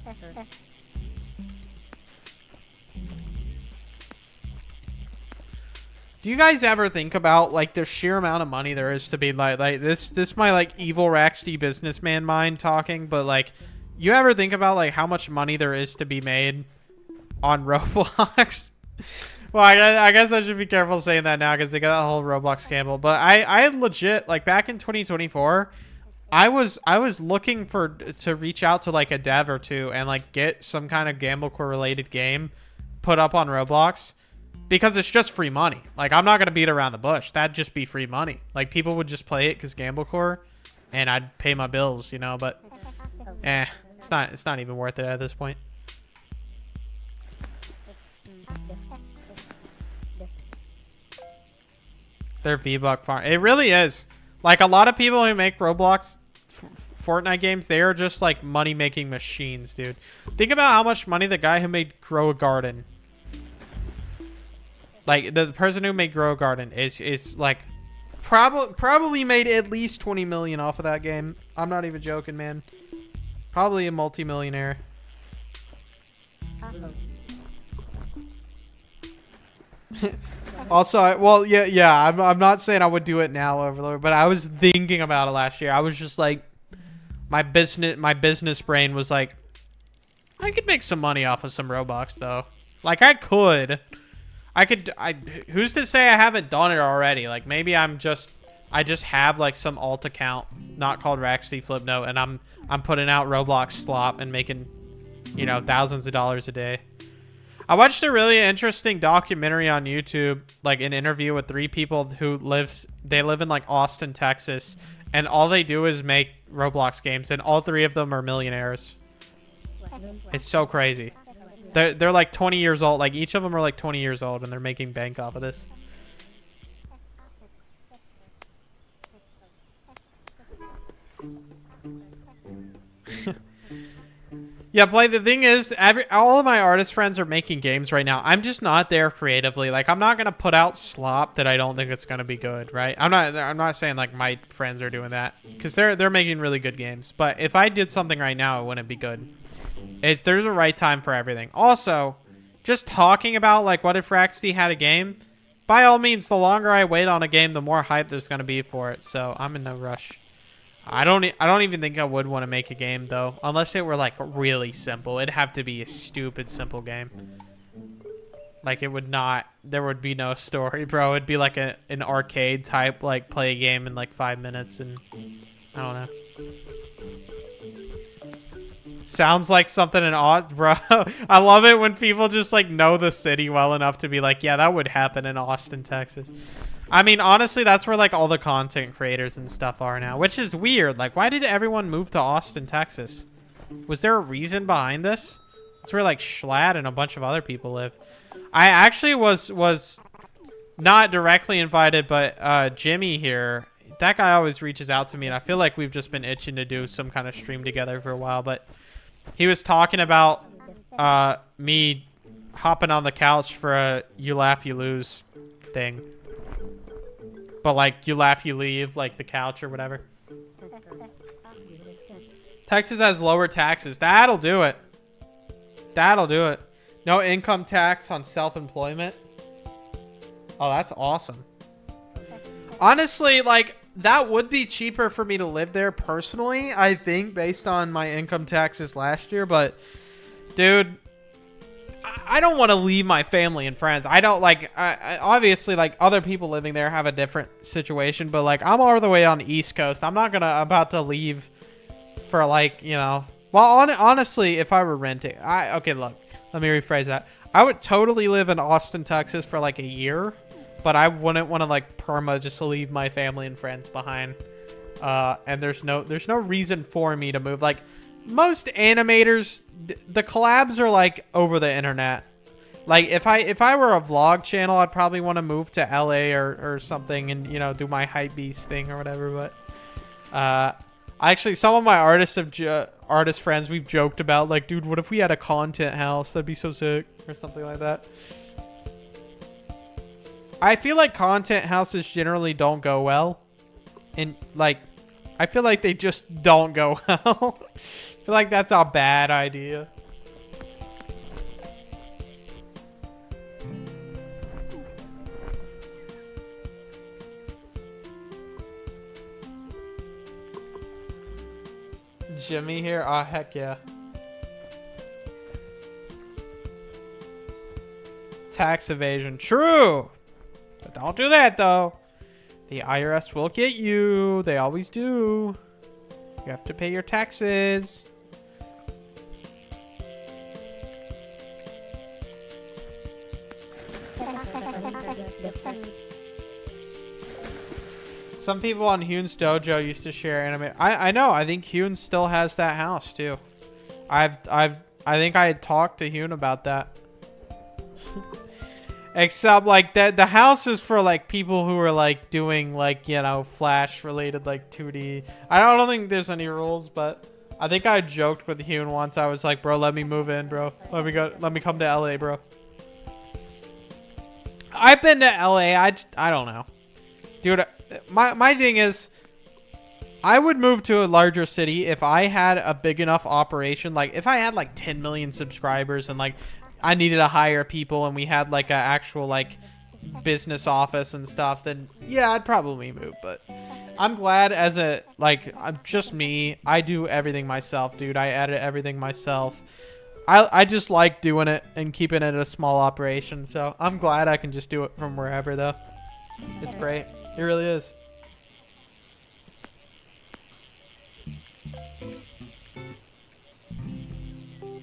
Do you guys ever think about like the sheer amount of money there is to be like this my like evil Raxty businessman mind talking, but like you ever think about like how much money there is to be made on Roblox? Well, I guess I should be careful saying that now because they got that whole Roblox scandal. But I legit, like back in 2024, I was looking to reach out to like a dev or two and like get some kind of Gamblecore related game put up on Roblox because it's just free money. Like I'm not gonna beat around the bush. That'd just be free money. Like people would just play it because Gamblecore, and I'd pay my bills, you know. But it's not even worth it at this point. Their V-Buck farm. It really is. Like, a lot of people who make Roblox Fortnite games, they are just, like, money-making machines, dude. Think about how much money the guy who made Grow a Garden... Like, the person who made Grow a Garden is like, probably made at least 20 million off of that game. I'm not even joking, man. Probably a multi-millionaire. Also, I'm not saying I would do it now, Overlord, but I was thinking about it last year. I was just like, my business brain was like, I could make some money off of some Robux though. Like I could, who's to say I haven't done it already? Like maybe I just have like some alt account not called Raxty Flipnote, and I'm putting out Roblox slop and making, you know, thousands of dollars a day. I watched a really interesting documentary on YouTube, like an interview with 3 people who live in like Austin, Texas, and all they do is make Roblox games, and all 3 of them are millionaires. It's so crazy. They're like 20 years old. Like each of them are like 20 years old, and they're making bank off of this. Yeah, Blade, the thing is, all of my artist friends are making games right now. I'm just not there creatively. Like, I'm not going to put out slop that I don't think it's going to be good, right? I'm not saying, like, my friends are doing that. Because they're making really good games. But if I did something right now, it wouldn't be good. There's a right time for everything. Also, just talking about, like, what if Raxty had a game? By all means, the longer I wait on a game, the more hype there's going to be for it. So, I'm in no rush. I don't even think I would want to make a game though, unless it were like really simple. It'd have to be a stupid simple game. Like it would not. There would be no story, bro. It'd be like an arcade type, like play a game in like 5 minutes, and I don't know. Sounds like something in Austin, bro. I love it when people just like know the city well enough to be like, yeah, that would happen in Austin, Texas. I mean, honestly, that's where, like, all the content creators and stuff are now, which is weird. Like, why did everyone move to Austin, Texas? Was there a reason behind this? It's where, like, Schlatt and a bunch of other people live. I actually was not directly invited, but Jimmy here, that guy always reaches out to me, and I feel like we've just been itching to do some kind of stream together for a while, but he was talking about me hopping on the couch for a you laugh, you lose thing. But, like, you laugh, you leave, like, the couch or whatever. Texas has lower taxes. That'll do it. That'll do it. No income tax on self-employment. Oh, that's awesome. Honestly, like, that would be cheaper for me to live there personally, I think, based on my income taxes last year. But, dude, I don't want to leave my family and friends. I don't like, I obviously, like, other people living there have a different situation, but like, I'm all the way on the East Coast. I'm not about to leave for like, you know, well, honestly, if I were renting, okay, look, let me rephrase that. I would totally live in Austin, Texas for like a year, but I wouldn't want to like just leave my family and friends behind. And there's no reason for me to move. Like, most animators, the collabs are like over the internet. Like if I were a vlog channel, I'd probably want to move to LA or something and, you know, do my hype beast thing or whatever. But actually, some of my artist friends, we've joked about like, dude, what if we had a content house? That'd be so sick, or something like that. I feel like content houses generally don't go well, and like, I feel like they just don't go well. I feel like that's a bad idea. Jimmy here? Oh, heck yeah. Tax evasion. True! But don't do that, though. The IRS will get you. They always do. You have to pay your taxes. Some people on Hune's Dojo used to share anime. I know. I think Hune still has that house too. I think I had talked to Hune about that. Except like that the house is for like people who are like doing like, you know, Flash related like 2D. I don't think there's any rules, but I think I joked with Hune once. I was like, bro, let me move in, bro. Let me come to LA, bro. I've been to LA. I don't know. Dude, my thing is, I would move to a larger city if I had a big enough operation. Like, if I had, like, 10 million subscribers and, like, I needed to hire people and we had, like, an actual, like, business office and stuff, then, yeah, I'd probably move. But I'm glad I'm just me. I do everything myself, dude. I edit everything myself. I just like doing it and keeping it a small operation. So I'm glad I can just do it from wherever, though. It's great. It really is.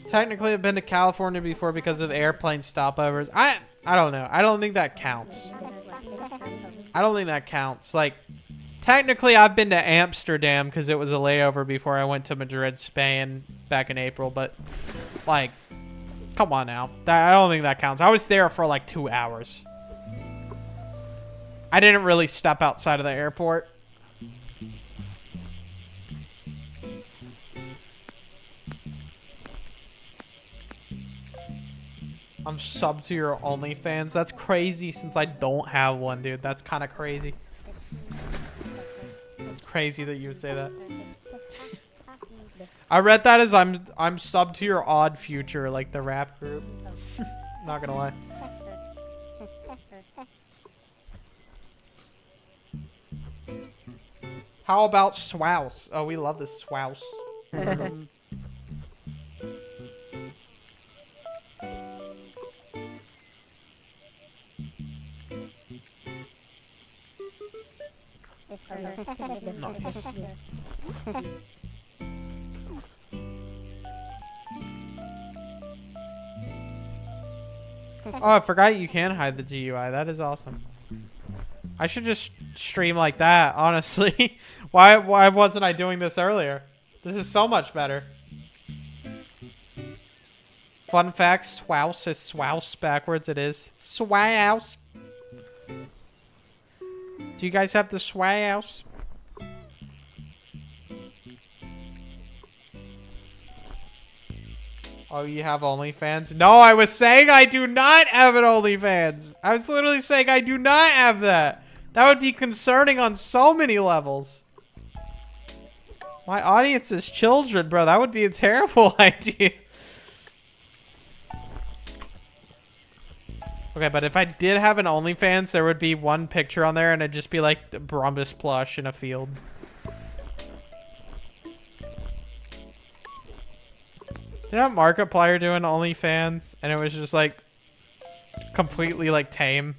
Technically, I've been to California before because of airplane stopovers. I don't know. I don't think that counts. I don't think that counts. Like, technically, I've been to Amsterdam because it was a layover before I went to Madrid, Spain, back in April. But, like, come on now. I don't think that counts. I was there for, like, 2 hours. I didn't really step outside of the airport. I'm sub to your OnlyFans. That's crazy since I don't have one, dude. That's kind of crazy. It's crazy that you would say that. I read that as I'm sub to your Odd Future, like the rap group. Not gonna lie. How about Swouse? Oh, we love this Swouse. Nice. Oh, I forgot you can hide the GUI. That is awesome. I should just stream like that, honestly. Why wasn't I doing this earlier? This is so much better. Fun fact, swouse is swouse backwards. It is swouse. Do you guys have the swouse? Oh, you have OnlyFans? No, I was saying I do not have an OnlyFans. I was literally saying I do not have that. That would be concerning on so many levels. My audience is children, bro. That would be a terrible idea. Okay, but if I did have an OnlyFans, there would be one picture on there and it'd just be like the Brumbus plush in a field. Did that Markiplier do an OnlyFans and it was just like completely like tame?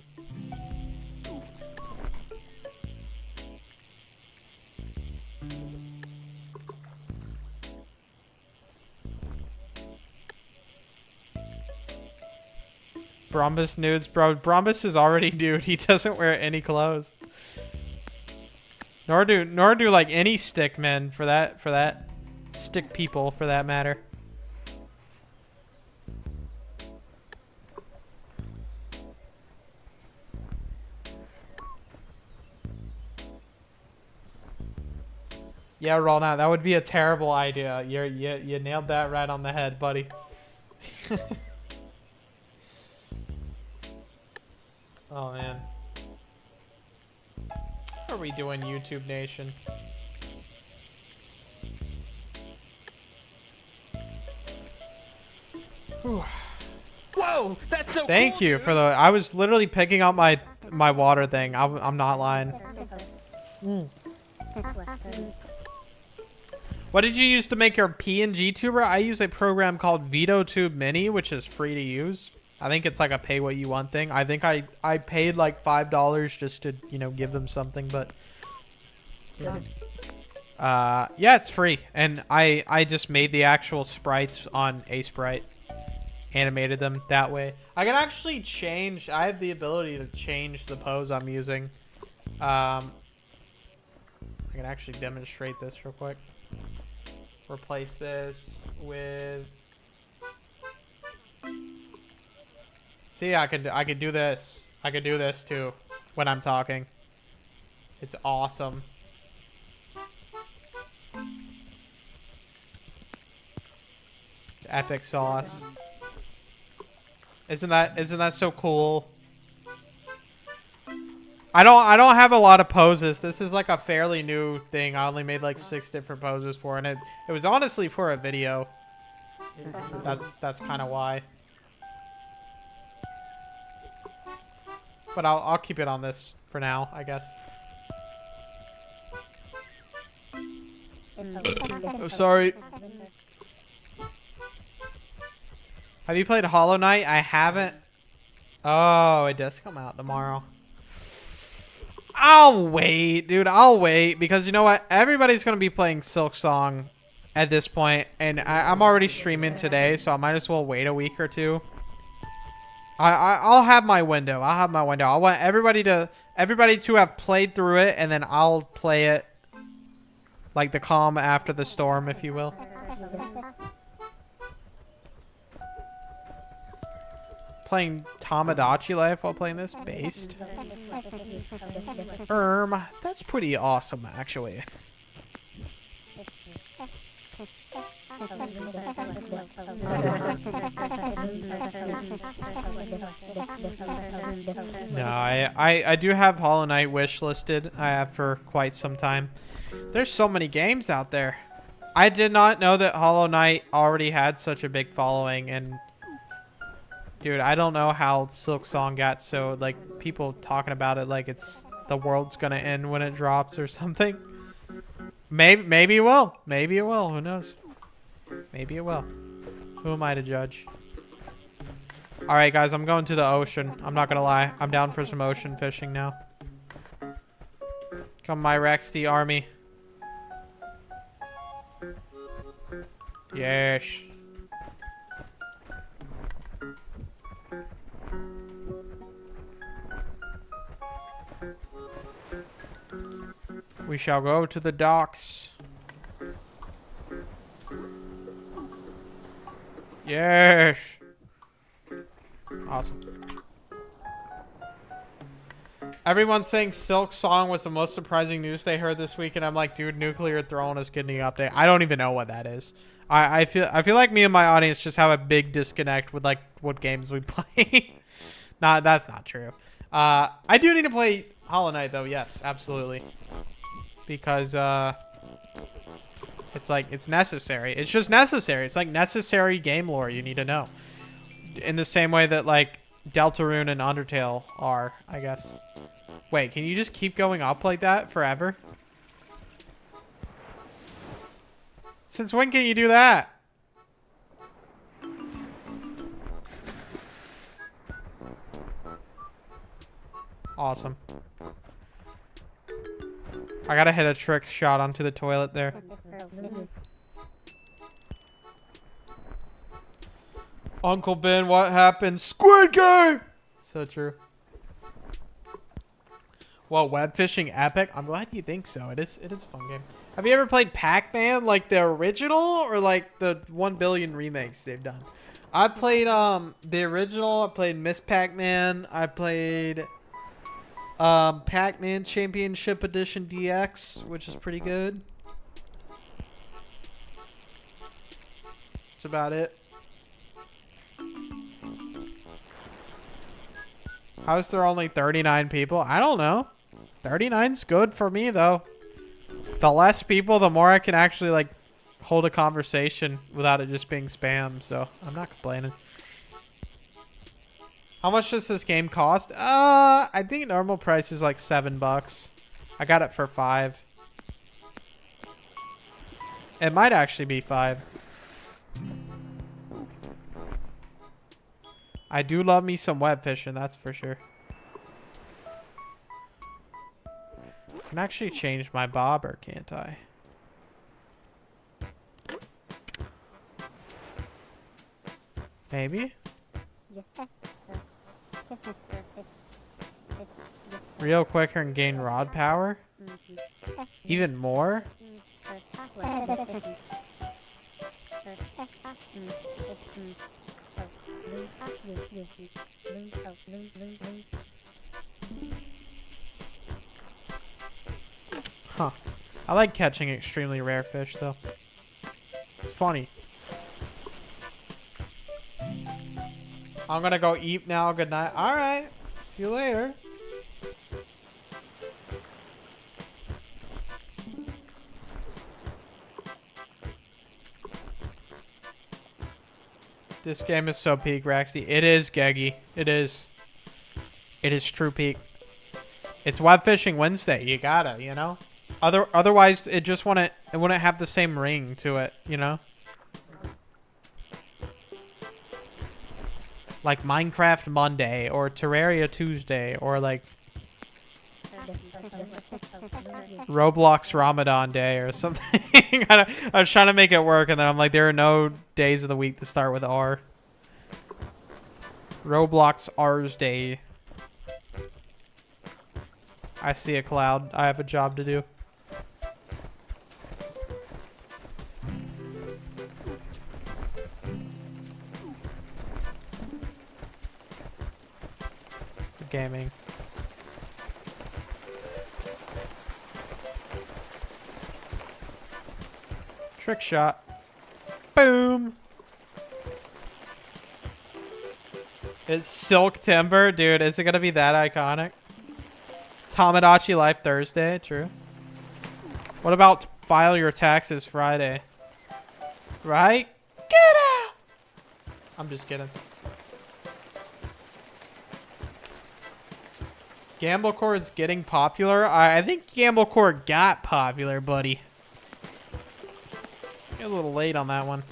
Brumbus nudes, bro. Brumbus is already nude. He doesn't wear any clothes. Nor do like any stick men for that stick people for that matter. Yeah, roll out. That would be a terrible idea. You nailed that right on the head, buddy. Oh man. What are we doing, YouTube Nation? Whew. Whoa, that's so Thank cool, you dude. for the. I was literally picking up my water thing. I'm not lying. What did you use to make your PNG tuber? I use a program called VideoTube Mini, which is free to use. I think it's like a pay what you want thing. I think I paid like $5 just to, you know, give them something, but yeah, it's free. And I just made the actual sprites on Sprite, animated them that way. I can actually change. I have the ability to change the pose I'm using. I can actually demonstrate this real quick. Replace this with. See, I could do this. I could do this too when I'm talking. It's awesome. It's epic sauce. Isn't that so cool? I don't have a lot of poses. This is like a fairly new thing. I only made like 6 different poses for it. And it was honestly for a video. That's kind of why. But I'll keep it on this for now, I guess. Oh, sorry. Have you played Hollow Knight? I haven't. Oh, it does come out tomorrow. I'll wait, dude. I'll wait because you know what? Everybody's gonna be playing Silksong at this point, and I'm already streaming today, so I might as well wait a week or two. I'll have my window. I'll have my window. I want everybody to have played through it, and then I'll play it like the calm after the storm, if you will. Playing Tamagotchi Life while playing this? Based. That's pretty awesome, actually. No, I do have Hollow Knight wish listed. I have for quite some time. There's so many games out there. I did not know that Hollow Knight already had such a big following, and dude, I don't know how Silk Song got so, like, people talking about it like it's the world's gonna end when it drops or something. Maybe it will. Maybe it will. Who knows? Maybe it will. Who am I to judge? All right, guys, I'm going to the ocean. I'm not gonna lie. I'm down for some ocean fishing now. Come, my Rexty army. Yes. We shall go to the docks. Yes. Awesome. Everyone's saying Silk Song was the most surprising news they heard this week, and I'm like, dude, Nuclear Throne is getting an update. I don't even know what that is. I feel like me and my audience just have a big disconnect with like what games we play. Nah, that's not true. I do need to play Hollow Knight though. Yes, absolutely. Because it's like it's necessary. It's just necessary. It's like necessary game lore you need to know. In the same way that like Deltarune and Undertale are, I guess. Wait, can you just keep going up like that forever? Since when can you do that? Awesome. I gotta hit a trick shot onto the toilet there. Uncle Ben, what happened? Squid Game! So true. Well, web fishing epic? I'm glad you think so. It is a fun game. Have you ever played Pac-Man, like the original, or like the 1 billion remakes they've done? I played the original. I played Miss Pac-Man. I played Pac-Man Championship Edition DX, which is pretty good. That's about it. How is there only 39 people? I don't know. 39's good for me, though. The less people, the more I can actually, like, hold a conversation without it just being spam. So, I'm not complaining. How much does this game cost? I think normal price is like $7. I got it for $5. It might actually be $5. I do love me some web fishing, that's for sure. I can actually change my bobber, can't I? Maybe? Reel quicker and gain rod power? Even more? Huh. I like catching extremely rare fish, though. It's funny. I'm gonna go eat now. Good night. Alright. See you later. This game is so peak, Raxy. It is, Geggy. It is. It is true peak. It's Web Fishing Wednesday. You gotta, you know? Otherwise, it just wouldn't have the same ring to it, you know? Like Minecraft Monday or Terraria Tuesday or like Roblox Ramadan Day or something. I was trying to make it work and then I'm like, there are no days of the week to start with R. Roblox R's Day. I see a cloud. I have a job to do. Gaming. Trick shot. Boom. It's Silk Timber. Dude, is it going to be that iconic? Tamagotchi Life Thursday. True. What about file your taxes Friday? Right? Get out! I'm just kidding. Gamblecore is getting popular. I think Gamblecore got popular, buddy. You're a little late on that one.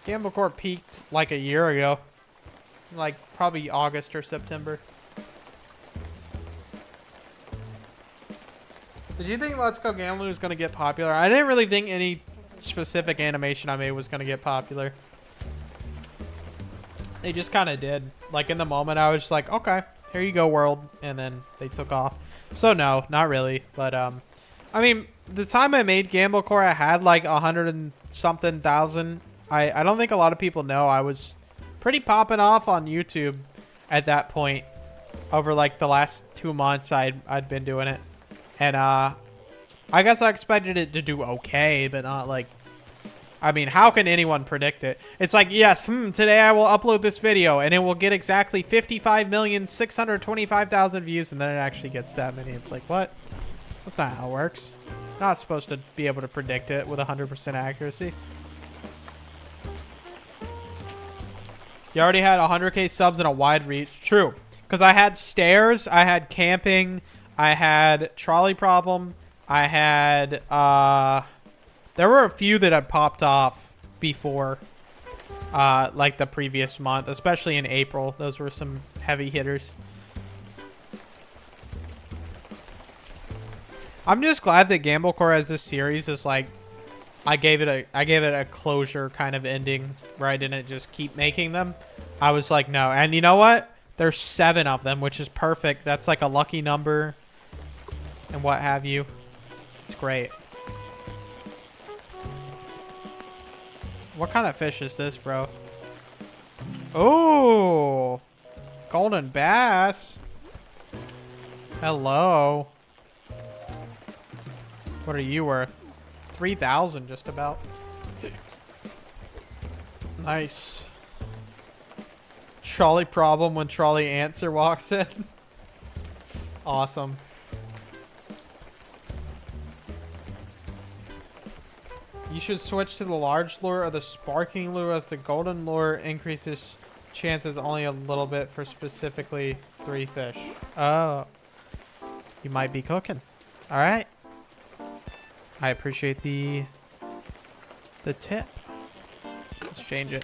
Gamblecore peaked like a year ago. Like probably August or September. Did you think Let's Go Gambling was going to get popular? I didn't really think any specific animation I made was going to get popular. They just kind of did. Like in the moment, I was just like, okay, here you go, world. And then they took off. So no, not really. But, I mean, the time I made Gamblecore, I had like 100 and something thousand. I don't think a lot of people know I was pretty popping off on YouTube at that point. Over like the last 2 months I'd been doing it. And I guess I expected it to do okay, but not like... I mean, how can anyone predict it? It's like, yes, today I will upload this video, and it will get exactly 55,625,000 views, and then it actually gets that many. It's like, what? That's not how it works. You're not supposed to be able to predict it with 100% accuracy. You already had 100k subs and a wide reach. True. Because I had stairs, I had camping... I had Trolley Problem. I had, there were a few that had popped off before, like the previous month, especially in April. Those were some heavy hitters. I'm just glad that Gamblecore as this series is like, I gave it a closure kind of ending where I didn't just keep making them. I was like, no. And you know what? There's 7 of them, which is perfect. That's like a lucky number. And what have you. It's great. What kind of fish is this, bro? Oh, golden bass. Hello. What are you worth? 3,000 just about. Nice. Trolley problem when Trolley Answer walks in. Awesome. You should switch to the large lure or the sparkling lure, as the golden lure increases chances only a little bit for specifically 3 fish. Oh. You might be cooking. All right. I appreciate the tip. Let's change it.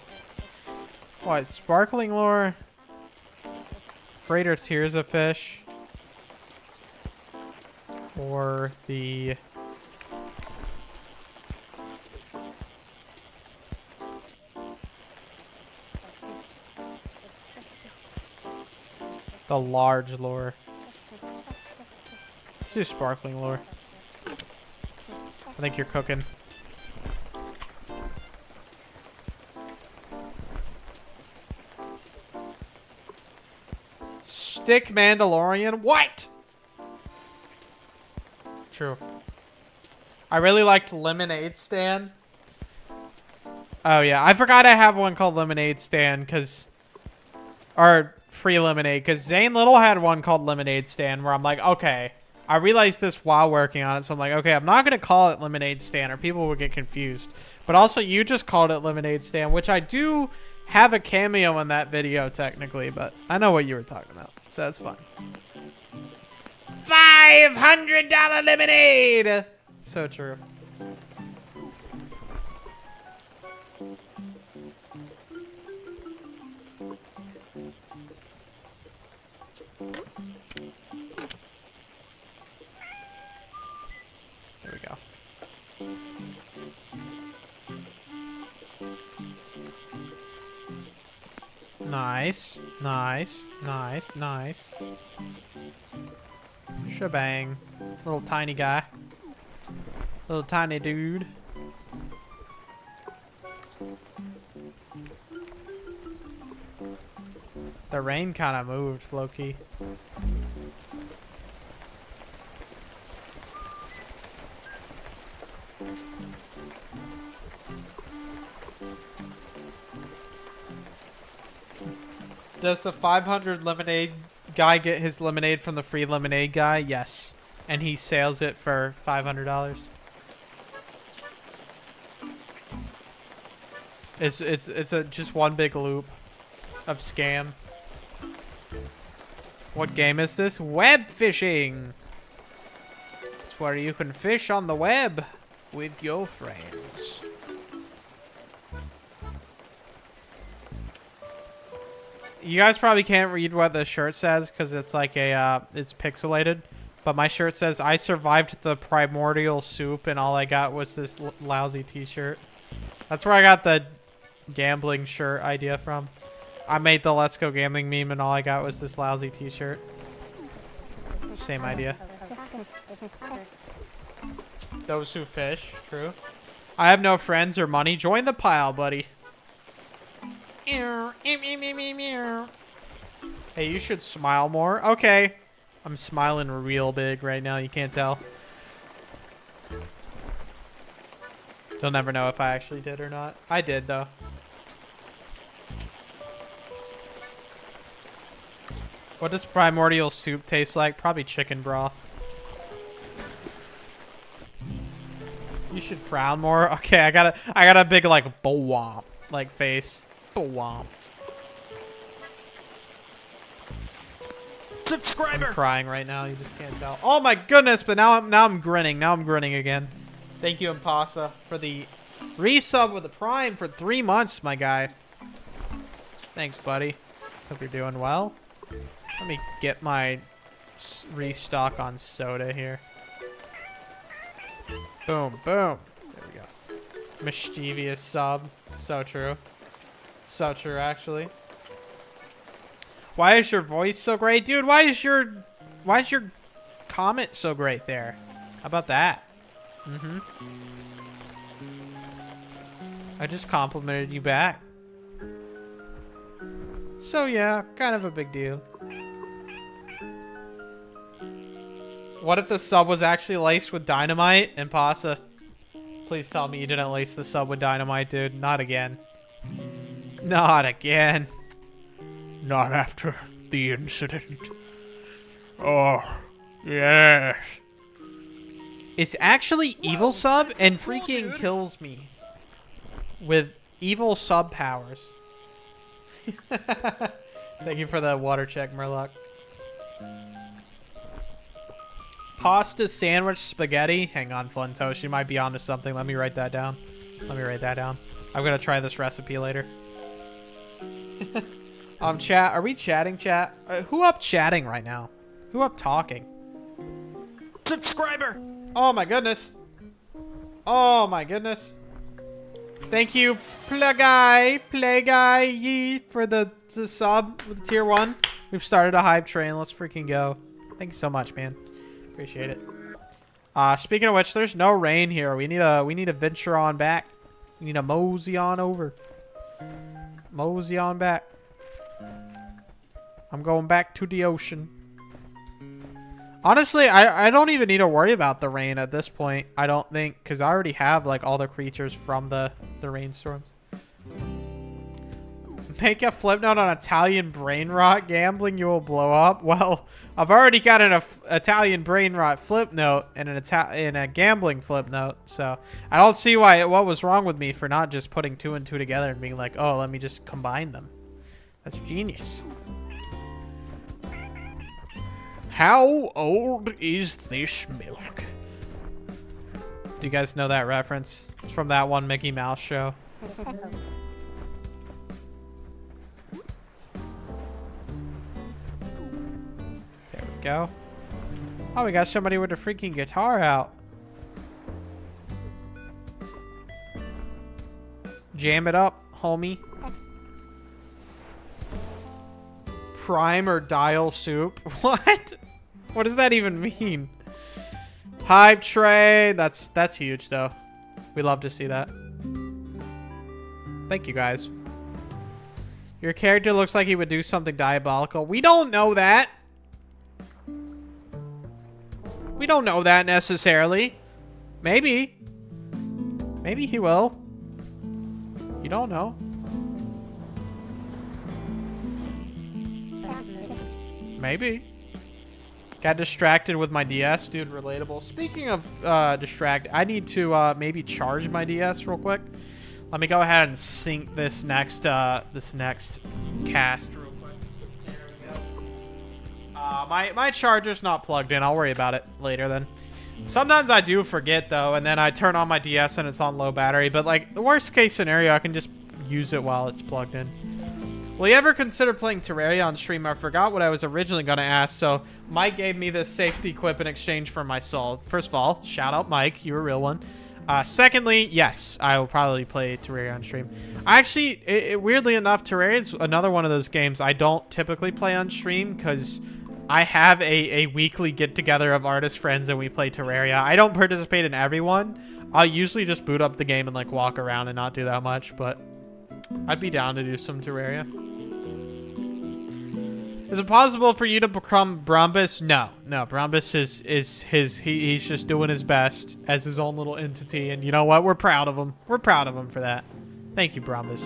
What? Sparkling lure. Greater tiers of fish. Or the... the large lure. Let's do sparkling lure. I think you're cooking. Stick Mandalorian. What? True. I really liked Lemonade Stand. Oh yeah, I forgot I have one called Lemonade Stand because... or free lemonade, because Zane Little had one called Lemonade Stand where I'm like, okay, I realized this while working on it, so I'm like, okay, I'm not going to call it Lemonade Stand or people will get confused. But also, you just called it Lemonade Stand, which I do have a cameo in that video technically, but I know what you were talking about, so that's fun. $500 lemonade! So true. There we go. Nice, nice, nice, nice. Shebang. Little tiny guy. Little tiny dude. The rain kind of moved, low-key. Does the 500 lemonade guy get his lemonade from the free lemonade guy? Yes. And he sales it for $500. It's a just one big loop of scam. What game is this? Web fishing. It's where you can fish on the web with your friends. You guys probably can't read what the shirt says because it's like a it's pixelated. But my shirt says, I survived the primordial soup and all I got was this lousy t-shirt. That's where I got the gambling shirt idea from. I made the Let's Go Gambling meme and all I got was this lousy t-shirt. Same idea. Those who fish, true. I have no friends or money. Join the pile, buddy. Hey, you should smile more. Okay. I'm smiling real big right now. You can't tell. You'll never know if I actually did or not. I did, though. What does primordial soup taste like? Probably chicken broth. You should frown more. Okay, I got a big like bow-womp like face. Bow-womp. Subscriber. I'm crying right now. You just can't tell. Oh my goodness! But now I'm grinning. Now I'm grinning again. Thank you, Impasa, for the resub with the Prime for 3 months, my guy. Thanks, buddy. Hope you're doing well. Let me get my restock on soda here. Boom, boom. There we go. Mischievous sub. So true. So true, actually. Why is your voice so great? Dude, why is your comment so great there? How about that? Mm-hmm. I just complimented you back. So yeah, kind of a big deal. What if the sub was actually laced with dynamite? And Pasa, please tell me you didn't lace the sub with dynamite, dude. Not again. Not again. Not after the incident. Oh, yes. It's actually evil sub and freaking kills me with evil sub powers. Thank you for the water check, Murloc. Pasta sandwich spaghetti. Hang on, Flinto. She might be onto something. Let me write that down. Let me write that down. I'm gonna try this recipe later. Chat. Are we chatting, chat? Who up chatting right now? Who up talking? Subscriber. Oh my goodness. Oh my goodness. Thank you, Play Guy, for the sub with tier 1. We've started a hype train. Let's freaking go. Thank you so much, man. Appreciate it. Speaking of which, there's no rain here. We need to venture on back. We need to mosey on over. Mosey on back. I'm going back to the ocean. Honestly, I don't even need to worry about the rain at this point. I don't think, because I already have like all the creatures from the rainstorms. Make a flip note on Italian brain rot gambling, you will blow up. Well, I've already got an Italian brain rot flip note and a gambling flip note, so I don't see what was wrong with me for not just putting 2 and 2 together and being like, oh, let me just combine them. That's genius. How old is this milk? Do you guys know that reference? It's from that one Mickey Mouse show. There we go. Oh, we got somebody with a freaking guitar out. Jam it up, homie. Prime or dial soup? What? What does that even mean? Hype train. That's huge, though. We love to see that. Thank you, guys. Your character looks like he would do something diabolical. We don't know that. We don't know that necessarily. Maybe. Maybe he will. You don't know. Maybe. Got distracted with my DS, dude. Relatable. Speaking of distract, I need to maybe charge my DS real quick. Let me go ahead and sync this next cast real quick. There we go. My charger's not plugged in. I'll worry about it later then. Sometimes I do forget though, and then I turn on my DS and it's on low battery. But like the worst case scenario, I can just use it while it's plugged in. Will you ever consider playing Terraria on stream? I forgot what I was originally going to ask, so Mike gave me this safety quip in exchange for my soul. First of all, shout out Mike, you're a real one. Secondly, yes, I will probably play Terraria on stream. Actually, weirdly enough, Terraria is another one of those games I don't typically play on stream because I have a weekly get-together of artist friends and we play Terraria. I don't participate in every one. I'll usually just boot up the game and like walk around and not do that much, but I'd be down to do some Terraria. Is it possible for you to become Brombus? No. Brombus he's just doing his best as his own little entity, and you know what? We're proud of him. We're proud of him for that. Thank you, Brombus,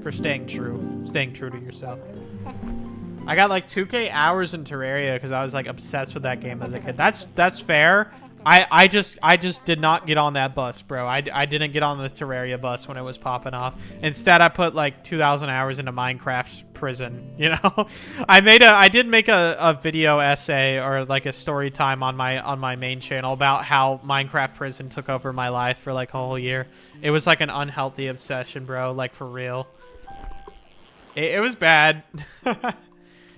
for staying true to yourself. I got like 2K hours in Terraria because I was like obsessed with that game as a kid. That's fair. I just did not get on that bus, bro. I didn't get on the Terraria bus when it was popping off. Instead, I put like 2,000 hours into Minecraft Prison, you know? I did make a video essay or like a story time on my main channel about how Minecraft Prison took over my life for like a whole year. It was like an unhealthy obsession, bro, like for real. It was bad.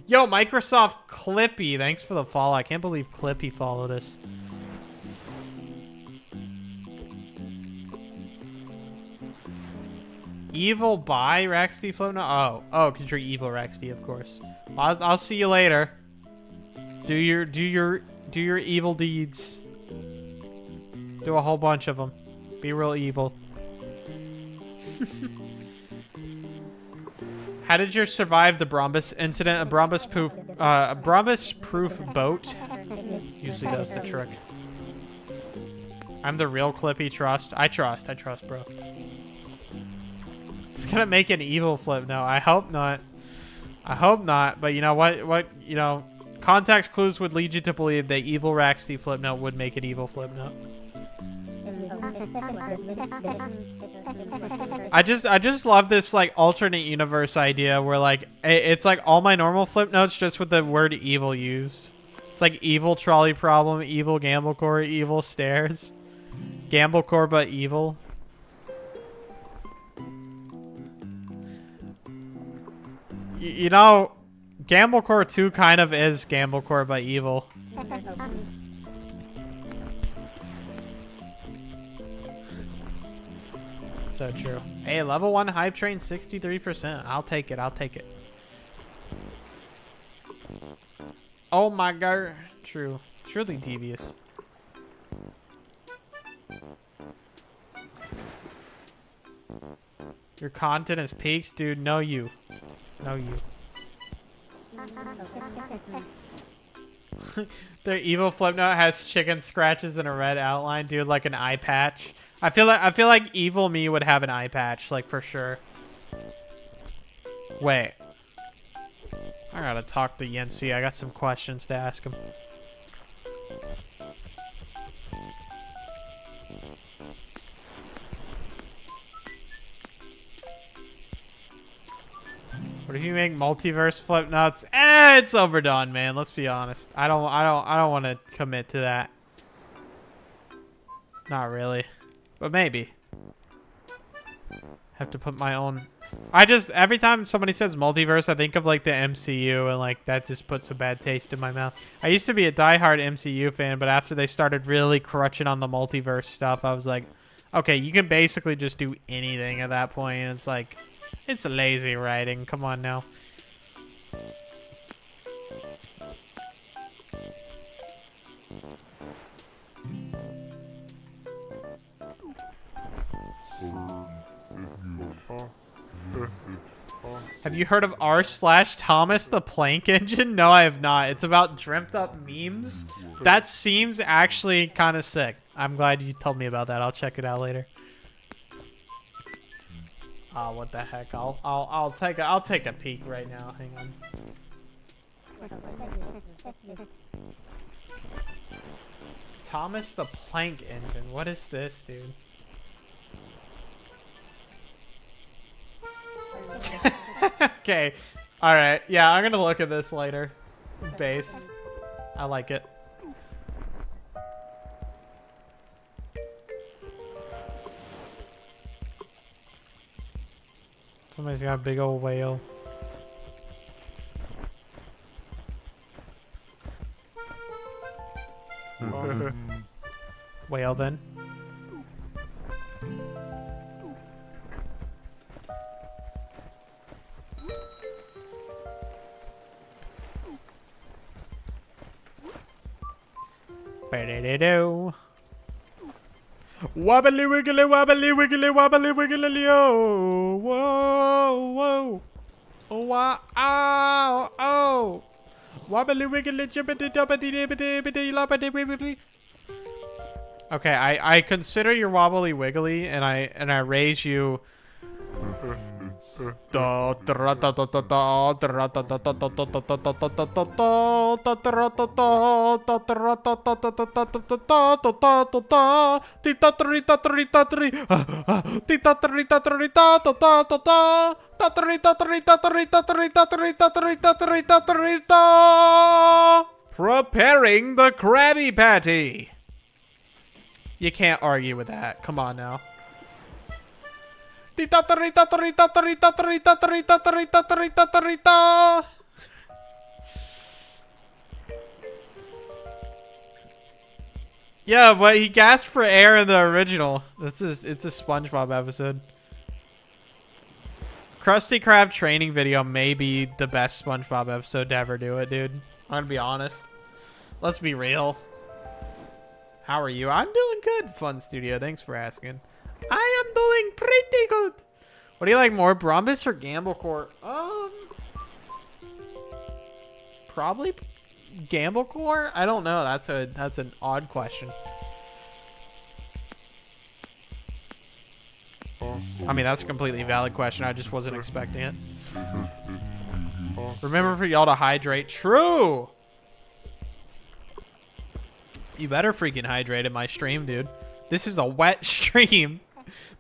Yo, Microsoft Clippy, thanks for the follow. I can't believe Clippy followed us. Evil by Rexty Flow? No. Oh, because you're evil, Rexty, of course. I'll see you later. Do your evil deeds. Do a whole bunch of them. Be real evil. How did you survive the Brombus incident? A Brombus-proof boat usually does the trick. I'm the real Clippy. Trust. I trust, bro. It's gonna make an evil flip. No, I hope not. I hope not. But you know what? You know, context clues would lead you to believe that evil Raxty flip note would make an evil flip note. I just love this like alternate universe idea where like it's like all my normal flip notes just with the word evil used. It's like evil trolley problem, evil Gamblecore, evil stairs, Gamblecore but evil. You know, Gamblecore 2 kind of is Gamblecore by evil. So true. Hey, level 1 hype train 63%. I'll take it. I'll take it. Oh my god. True. Truly devious. Your content is peaks, dude. No you. No you. Their evil flip note has chicken scratches and a red outline, dude, like an eye patch. I feel like evil me would have an eye patch, like for sure. Wait. I gotta talk to Yensi. I got some questions to ask him. What if you make multiverse flip notes? It's overdone, man. Let's be honest. I don't want to commit to that. Not really, but maybe. Have to put my own. Every time somebody says multiverse, I think of like the MCU, and like that just puts a bad taste in my mouth. I used to be a diehard MCU fan, but after they started really crutching on the multiverse stuff, I was like, okay, you can basically just do anything at that point. And it's like, it's lazy writing. Come on now. Have you heard of r/Thomas the Plank Engine? No, I have not. It's about dreamt up memes. That seems actually kind of sick. I'm glad you told me about that. I'll check it out later. Oh, what the heck? I'll take a peek right now. Hang on. Thomas the Plank Engine. What is this, dude? Okay. All right. Yeah, I'm gonna look at this later. Based. I like it. Somebody's got a big old whale. Whale then. Ba-da-da-do. Wobbly wiggly wobbly wiggly wobbly wiggly yo. Whoa, whoa. Oh, wow. Ow, oh. Wobbly wiggly jibbity dubbity dibbity dibbity lobbity wibbly. Okay, I consider your wobbly wiggly and I raise you preparing the Krabby Patty. You can't argue with that. Come on now. Yeah, but he gasped for air in the original. It's a SpongeBob episode. Krusty Krab training video may be the best SpongeBob episode to ever do it, dude. I'm gonna be honest. Let's be real. How are you? I'm doing good, Fun Studio. Thanks for asking. I am doing pretty good. What do you like more, Brombus or Gamblecore? Probably Gamblecore. I don't know. That's an odd question. I mean, that's a completely valid question. I just wasn't expecting it. Remember for y'all to hydrate. True. You better freaking hydrate in my stream, dude. This is a wet stream.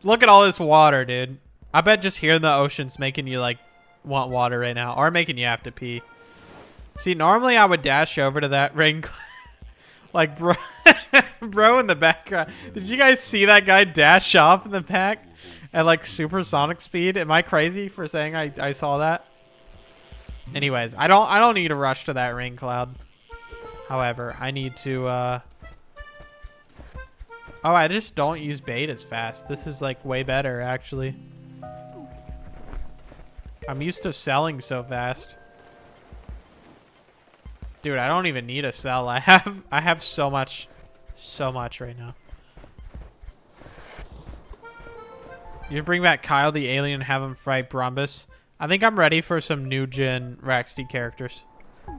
Look at all this water, dude. I bet just hearing the ocean's making you, like, want water right now. Or making you have to pee. See, normally I would dash over to that ring. Like, bro, bro in the background. Did you guys see that guy dash off in the back at, like, supersonic speed? Am I crazy for saying I saw that? Anyways, I don't need to rush to that ring cloud. However, I need to, Oh, I just don't use bait as fast. This is, like, way better, actually. I'm used to selling so fast. Dude, I don't even need a sell. I have so much right now. You bring back Kyle the alien and have him fight Brombus. I think I'm ready for some new gen Raxty characters.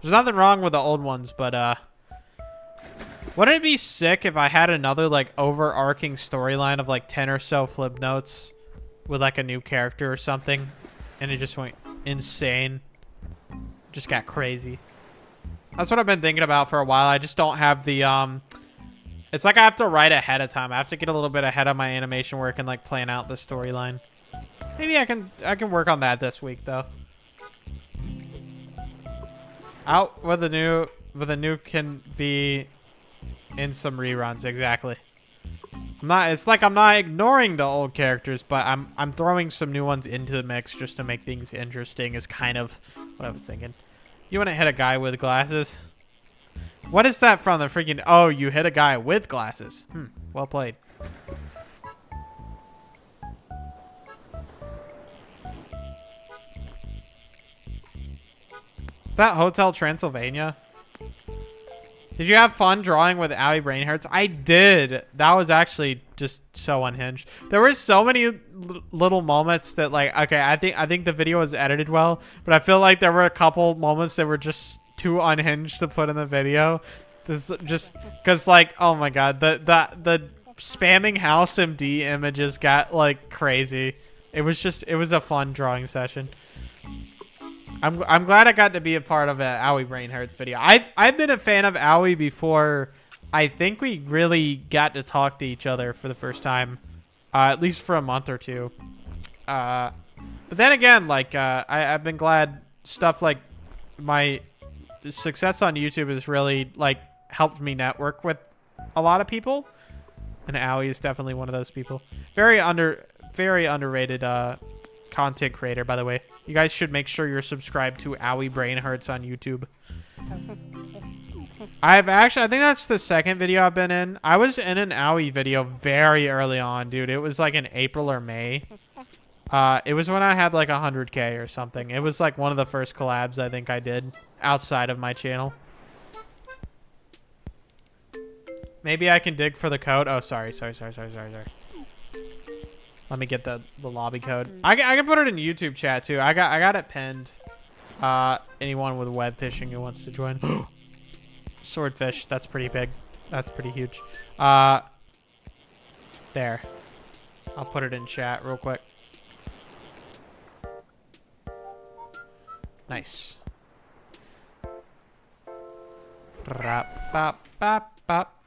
There's nothing wrong with the old ones, but wouldn't it be sick if I had another, like, overarching storyline of, like, 10 or so flip notes with, like, a new character or something? And it just went insane. Just got crazy. That's what I've been thinking about for a while. I just don't have the, it's like I have to write ahead of time. I have to get a little bit ahead of my animation work and, like, plan out the storyline. Maybe I can work on that this week, though. Out with a new can be in some reruns, exactly. It's like I'm not ignoring the old characters, but I'm throwing some new ones into the mix just to make things interesting is kind of what I was thinking. You want to hit a guy with glasses? What is that from the freaking... Oh, you hit a guy with glasses. Well played. Is that Hotel Transylvania? Did you have fun drawing with Abby Brainhurts? I did. That was actually just so unhinged. There were so many little moments that like, okay, I think the video was edited well, but I feel like there were a couple moments that were just too unhinged to put in the video. This just because like, oh my god, the spamming House MD images got like crazy. It was a fun drawing session. I'm glad I got to be a part of an Owie Brain Hurts video. I've been a fan of Owie before. I think we really got to talk to each other for the first time, at least for a month or two. But then again, like I've been glad stuff like my success on YouTube has really like helped me network with a lot of people, and Owie is definitely one of those people. Very underrated content creator, by the way. You guys should make sure you're subscribed to Owie Brain Hurts on YouTube. I think that's the second video I've been in. I was in an Owie video very early on, dude. It was like in April or May. It was when I had like 100K or something. It was like one of the first collabs I think I did outside of my channel. Maybe I can dig for the code. Oh, sorry. Let me get the lobby code. I can put it in YouTube chat too. I got it pinned. Anyone with web fishing who wants to join. Swordfish. That's pretty big. That's pretty huge. There. I'll put it in chat real quick. Nice. Bop, bop, bop, bop.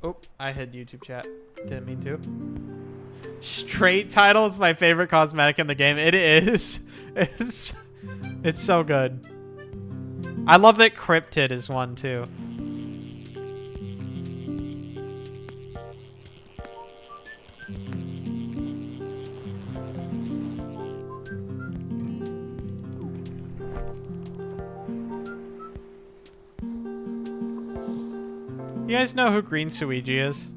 Oh, I hid YouTube chat. Didn't mean to. Straight title is my favorite cosmetic in the game. It is. It's so good. I love that Cryptid is one too. You guys know who Green Suiji is?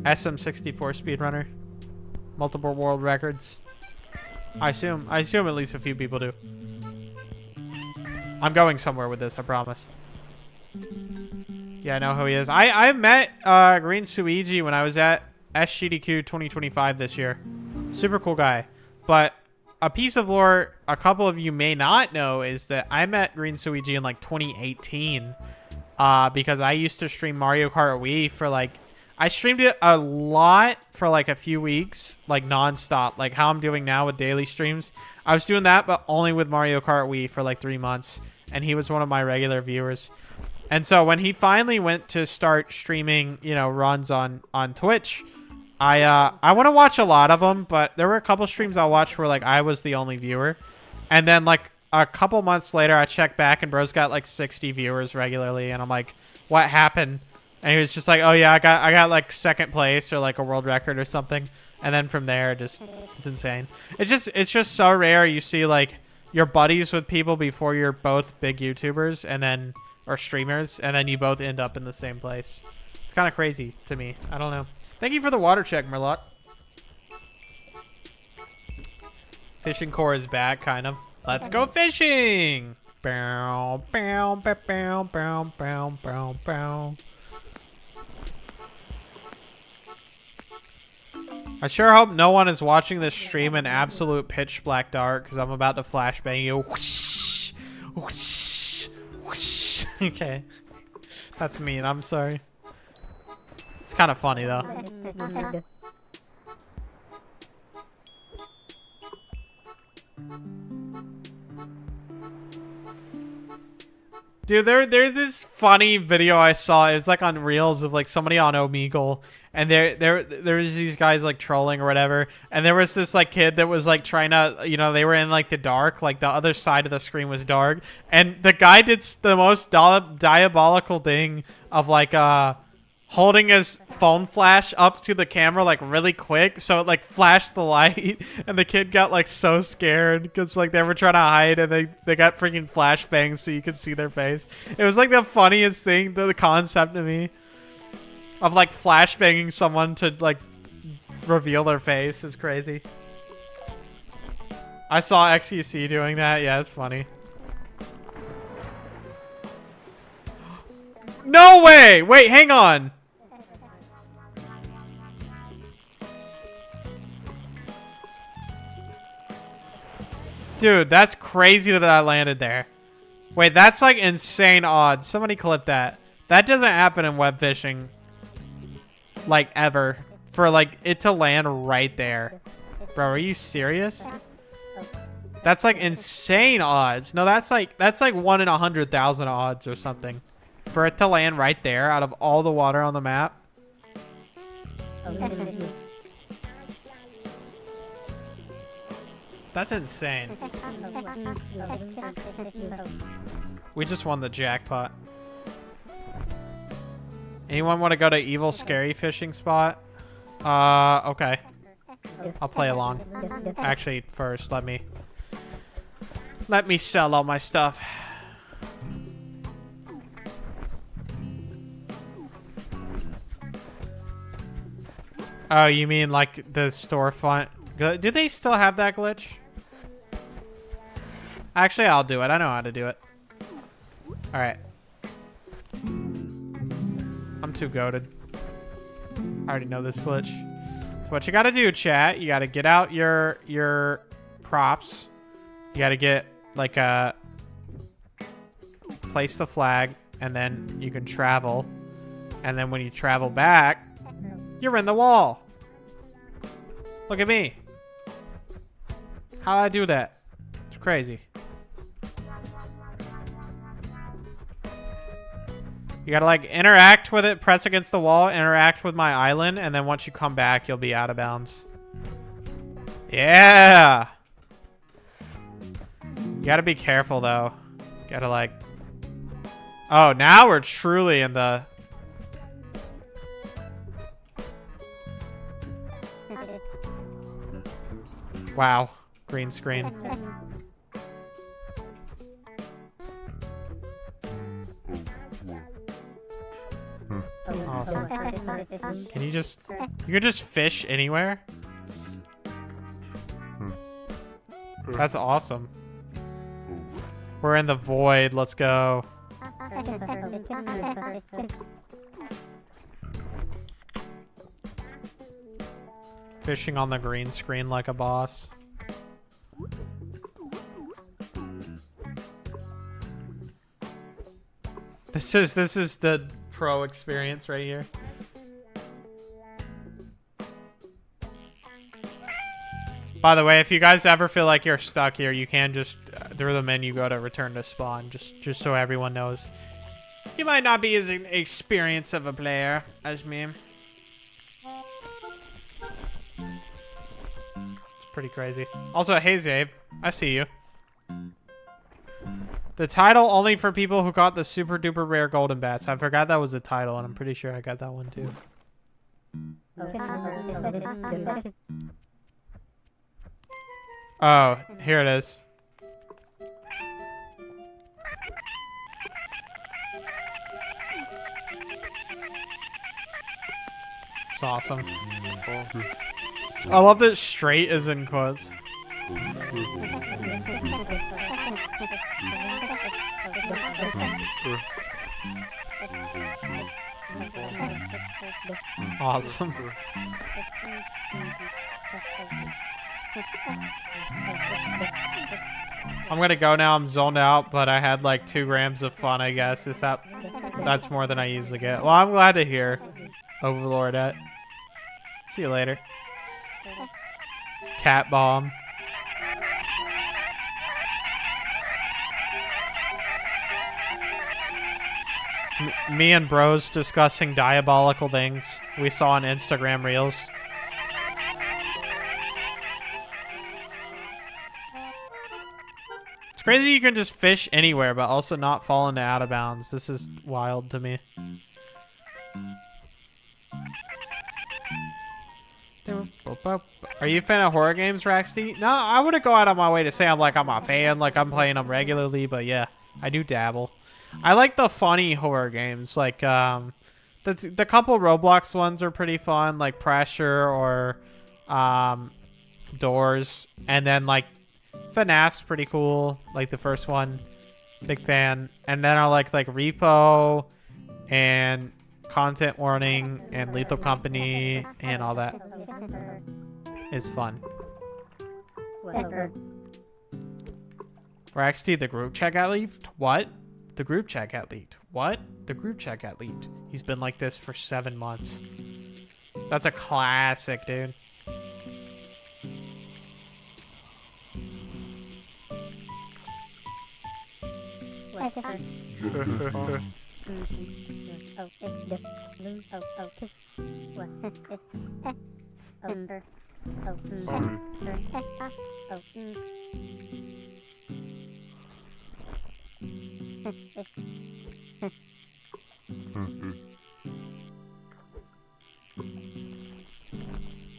SM64 speedrunner. Multiple world records. I assume at least a few people do. I'm going somewhere with this, I promise. Yeah, I know who he is. I met Green Suiji when I was at SGDQ 2025 this year. Super cool guy. But a piece of lore a couple of you may not know is that I met Green Suiji in like 2018. Because I used to stream Mario Kart Wii for like, I streamed it a lot for like a few weeks, like nonstop, like how I'm doing now with daily streams. I was doing that, but only with Mario Kart Wii for like 3 months, and he was one of my regular viewers. And so when he finally went to start streaming, you know, runs on Twitch, I want to watch a lot of them, but there were a couple streams I watched where like I was the only viewer, and then like a couple months later, I checked back and bro's got like 60 viewers regularly, and I'm like, what happened? And he was just like, oh yeah, I got like second place or like a world record or something. And then from there, it's insane. It's just so rare you see like you're buddies with people before you're both big YouTubers and then or streamers, and then you both end up in the same place. It's kind of crazy to me. I don't know. Thank you for the water check, Murloc. Fishing core is back, kind of. Let's go fishing! Bow, bow, bow, bow, bow, bow, bow, bow. I sure hope no one is watching this stream in absolute pitch black dark, because I'm about to flashbang you. Whoosh, whoosh, whoosh. Okay. That's mean, I'm sorry. It's kind of funny, though. Dude, there's this funny video I saw. It was like on Reels of like somebody on Omegle, and there was these guys like trolling or whatever, and there was this like kid that was like trying to, you know, they were in like the dark, like the other side of the screen was dark, and the guy did the most diabolical thing of like holding his phone flash up to the camera like really quick so it like flashed the light, and the kid got like so scared because like they were trying to hide, and they got freaking flashbangs so you could see their face. It was like the funniest thing, the concept to me of like flashbanging someone to like reveal their face is crazy. I saw XQC doing that. Yeah, it's funny. No way! Wait, hang on. Dude, that's crazy that I landed there. Wait, that's like insane odds. Somebody clip that. That doesn't happen in web fishing. Like, ever. For, like, it to land right there. Bro, are you serious? That's, like, insane odds. No, that's like 1 in 100,000 odds or something. For it to land right there out of all the water on the map. That's insane. We just won the jackpot. Anyone want to go to evil scary fishing spot? Okay. I'll play along. Actually, first let me sell all my stuff. Oh, you mean like the storefront? Do they still have that glitch? Actually, I'll do it. I know how to do it. All right. I'm too goated. I already know this glitch. So what you gotta do, chat, you gotta get out your props. You gotta get like a place the flag, and then you can travel. And then when you travel back, you're in the wall. Look at me. How'd I do that? It's crazy. You gotta like interact with it, press against the wall, interact with my island, and then once you come back, you'll be out of bounds. Yeah! You gotta be careful though. Gotta like... Oh, now we're truly in the... Wow. Green screen. Awesome. Can you can just fish anywhere? That's awesome. We're in the void. Let's go. Fishing on the green screen like a boss. This is the pro experience right here. By the way, if you guys ever feel like you're stuck here, you can just through the menu go to return to spawn, just so everyone knows. You might not be as experienced of a player as me. It's pretty crazy. Also, hey Zabe, I see you. The title only for people who got the super duper rare golden bats. I forgot that was the title, and I'm pretty sure I got that one too. Oh, here it is. It's awesome. I love that straight is in quotes. Awesome. I'm gonna go now. I'm zoned out, but I had like 2 grams of fun, I guess. That's more than I usually get. Well, I'm glad to hear, Overlordette. See you later. Cat bomb. Me and bros discussing diabolical things we saw on Instagram Reels. It's crazy you can just fish anywhere, but also not fall into out of bounds. This is wild to me. Are you a fan of horror games, Raxty? No, I wouldn't go out of my way to say I'm a fan, like I'm playing them regularly, but yeah, I do dabble. I like the funny horror games, like the couple Roblox ones are pretty fun, like Pressure or Doors, and then like FNAF's pretty cool. Like the first one. Big fan. And then I like Repo and Content Warning and Lethal Company and all that. Is fun. Raxty, the group chat got leaked? What? The group chat got leaked. What? The group chat got leaked. He's been like this for 7 months. That's a classic, dude.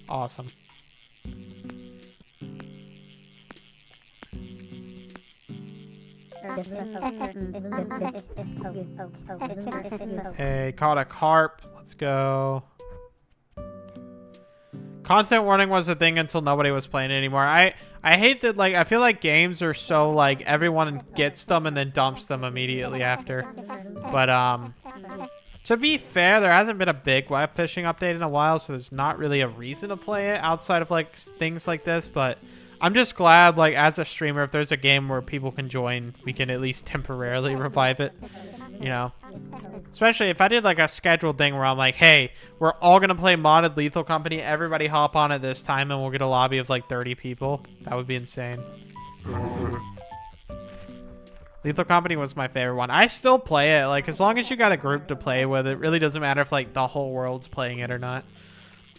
Awesome. Hey, caught a carp. Let's go. Content warning was a thing until nobody was playing it anymore. I hate that, like, I feel like games are so, like, everyone gets them and then dumps them immediately after. But, to be fair, there hasn't been a big web fishing update in a while, so there's not really a reason to play it outside of, like, things like this. But I'm just glad, like, as a streamer, if there's a game where people can join, we can at least temporarily revive it, you know? Especially if I did, like, a scheduled thing where I'm like, hey, we're all going to play modded Lethal Company. Everybody hop on at this time, and we'll get a lobby of, like, 30 people. That would be insane. Lethal Company was my favorite one. I still play it. Like, as long as you got a group to play with, it really doesn't matter if, like, the whole world's playing it or not.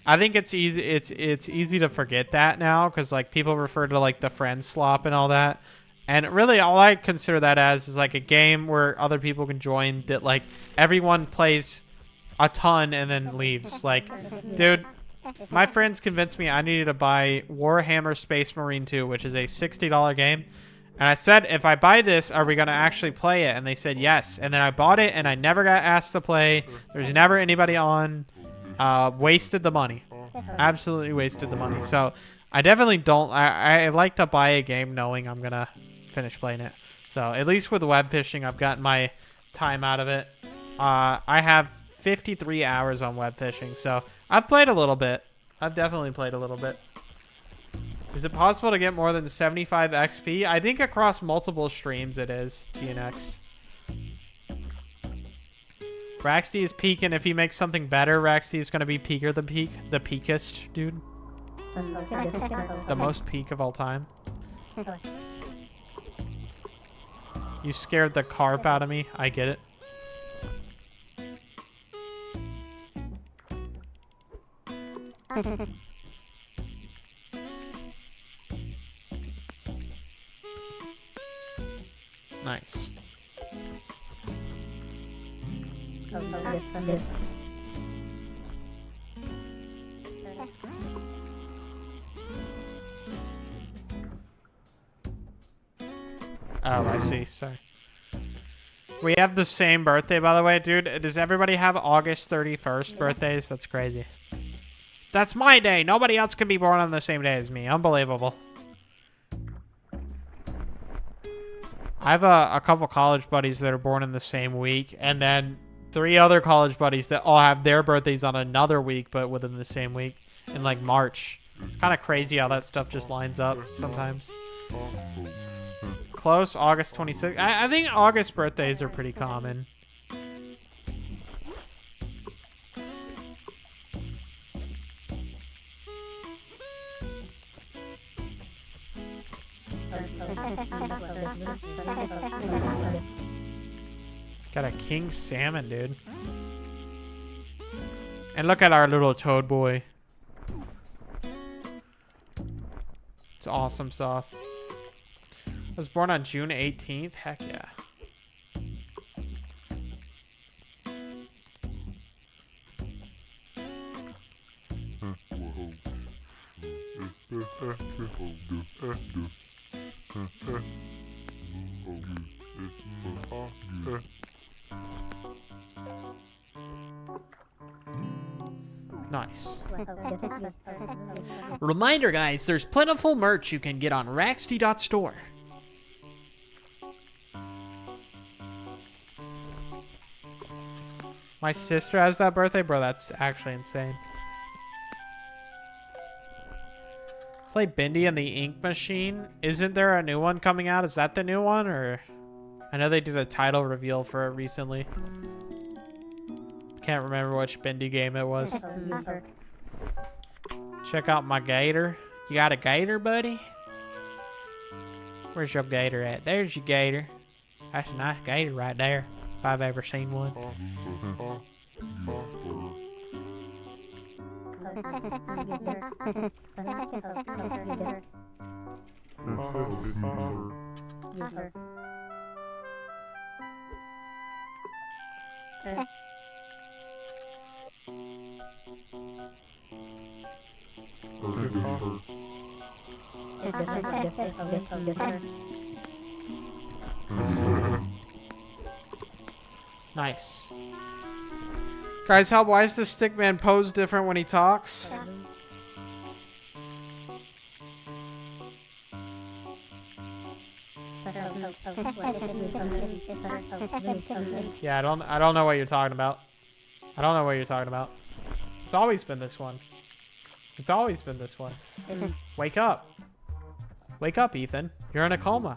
I think it's easy. It's easy to forget that now because, like, people refer to, like, the friend slop and all that. And really, all I consider that as is, like, a game where other people can join that, like, everyone plays a ton and then leaves. Like, dude, my friends convinced me I needed to buy Warhammer Space Marine 2, which is a $60 game. And I said, if I buy this, are we going to actually play it? And they said yes. And then I bought it, and I never got asked to play. There's never anybody on. Wasted the money. Absolutely wasted the money. So, I definitely don't. I like to buy a game knowing I'm going to finish playing it. So, at least with web fishing, I've gotten my time out of it. I have 53 hours on web fishing. So, I've played a little bit. I've definitely played a little bit. Is it possible to get more than 75 XP? I think across multiple streams it is, TNX. Raxty is peaking. If he makes something better, Raxty is going to be peaker the peak. The peakest, dude. The most peak of all time. You scared the carp out of me. I get it. Nice. Oh, I see. Sorry. We have the same birthday, by the way, dude. Does everybody have August 31st birthdays? That's crazy. That's my day. Nobody else can be born on the same day as me. Unbelievable. I have a couple college buddies that are born in the same week, and then 3 other college buddies that all have their birthdays on another week, but within the same week in, like, March. It's kind of crazy how that stuff just lines up sometimes. Close, August 26th. I think August birthdays are pretty common. Got a king salmon, dude. And look at our little toad boy. It's awesome sauce. I was born on June 18th. Heck yeah. Nice. Reminder, guys, there's plentiful merch you can get on Raxty.store. My sister has that birthday? Bro, that's actually insane. Play Bindi and the Ink Machine. Isn't there a new one coming out? Is that the new one? Or I know they did a title reveal for it recently. Can't remember which Bindi game it was. Check out my gator. You got a gator, buddy? Where's your gator at? There's your gator. That's a nice gator right there, if I've ever seen one. Nice. Guys, why is the stickman pose different when he talks? Yeah, I don't know what you're talking about. I don't know what you're talking about. It's always been this one. It's always been this one. Wake up. Wake up, Ethan. You're in a coma.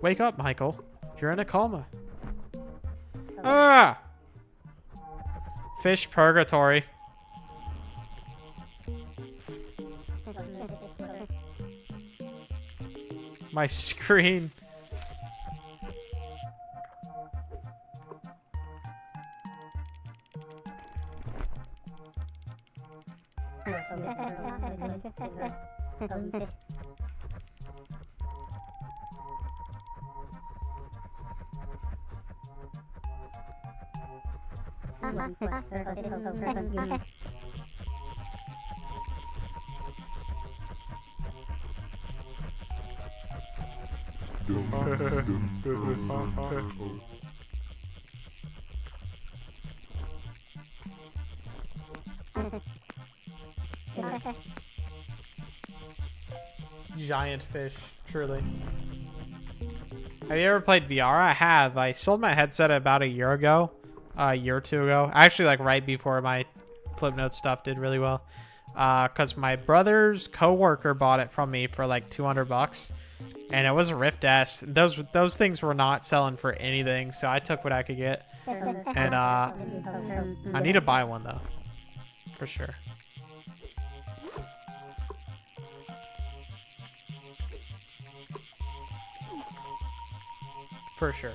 Wake up, Michael. You're in a coma. Ah! Fish purgatory. My screen. Giant fish, truly. Have you ever played VR? I have. I sold my headset about a year ago. A year or two ago. Actually, like right before my Flipnote stuff did really well. Because my brother's coworker bought it from me for like 200 bucks. And it was a Rift S. Those things were not selling for anything. So I took what I could get. And I need to buy one though. For sure. For sure.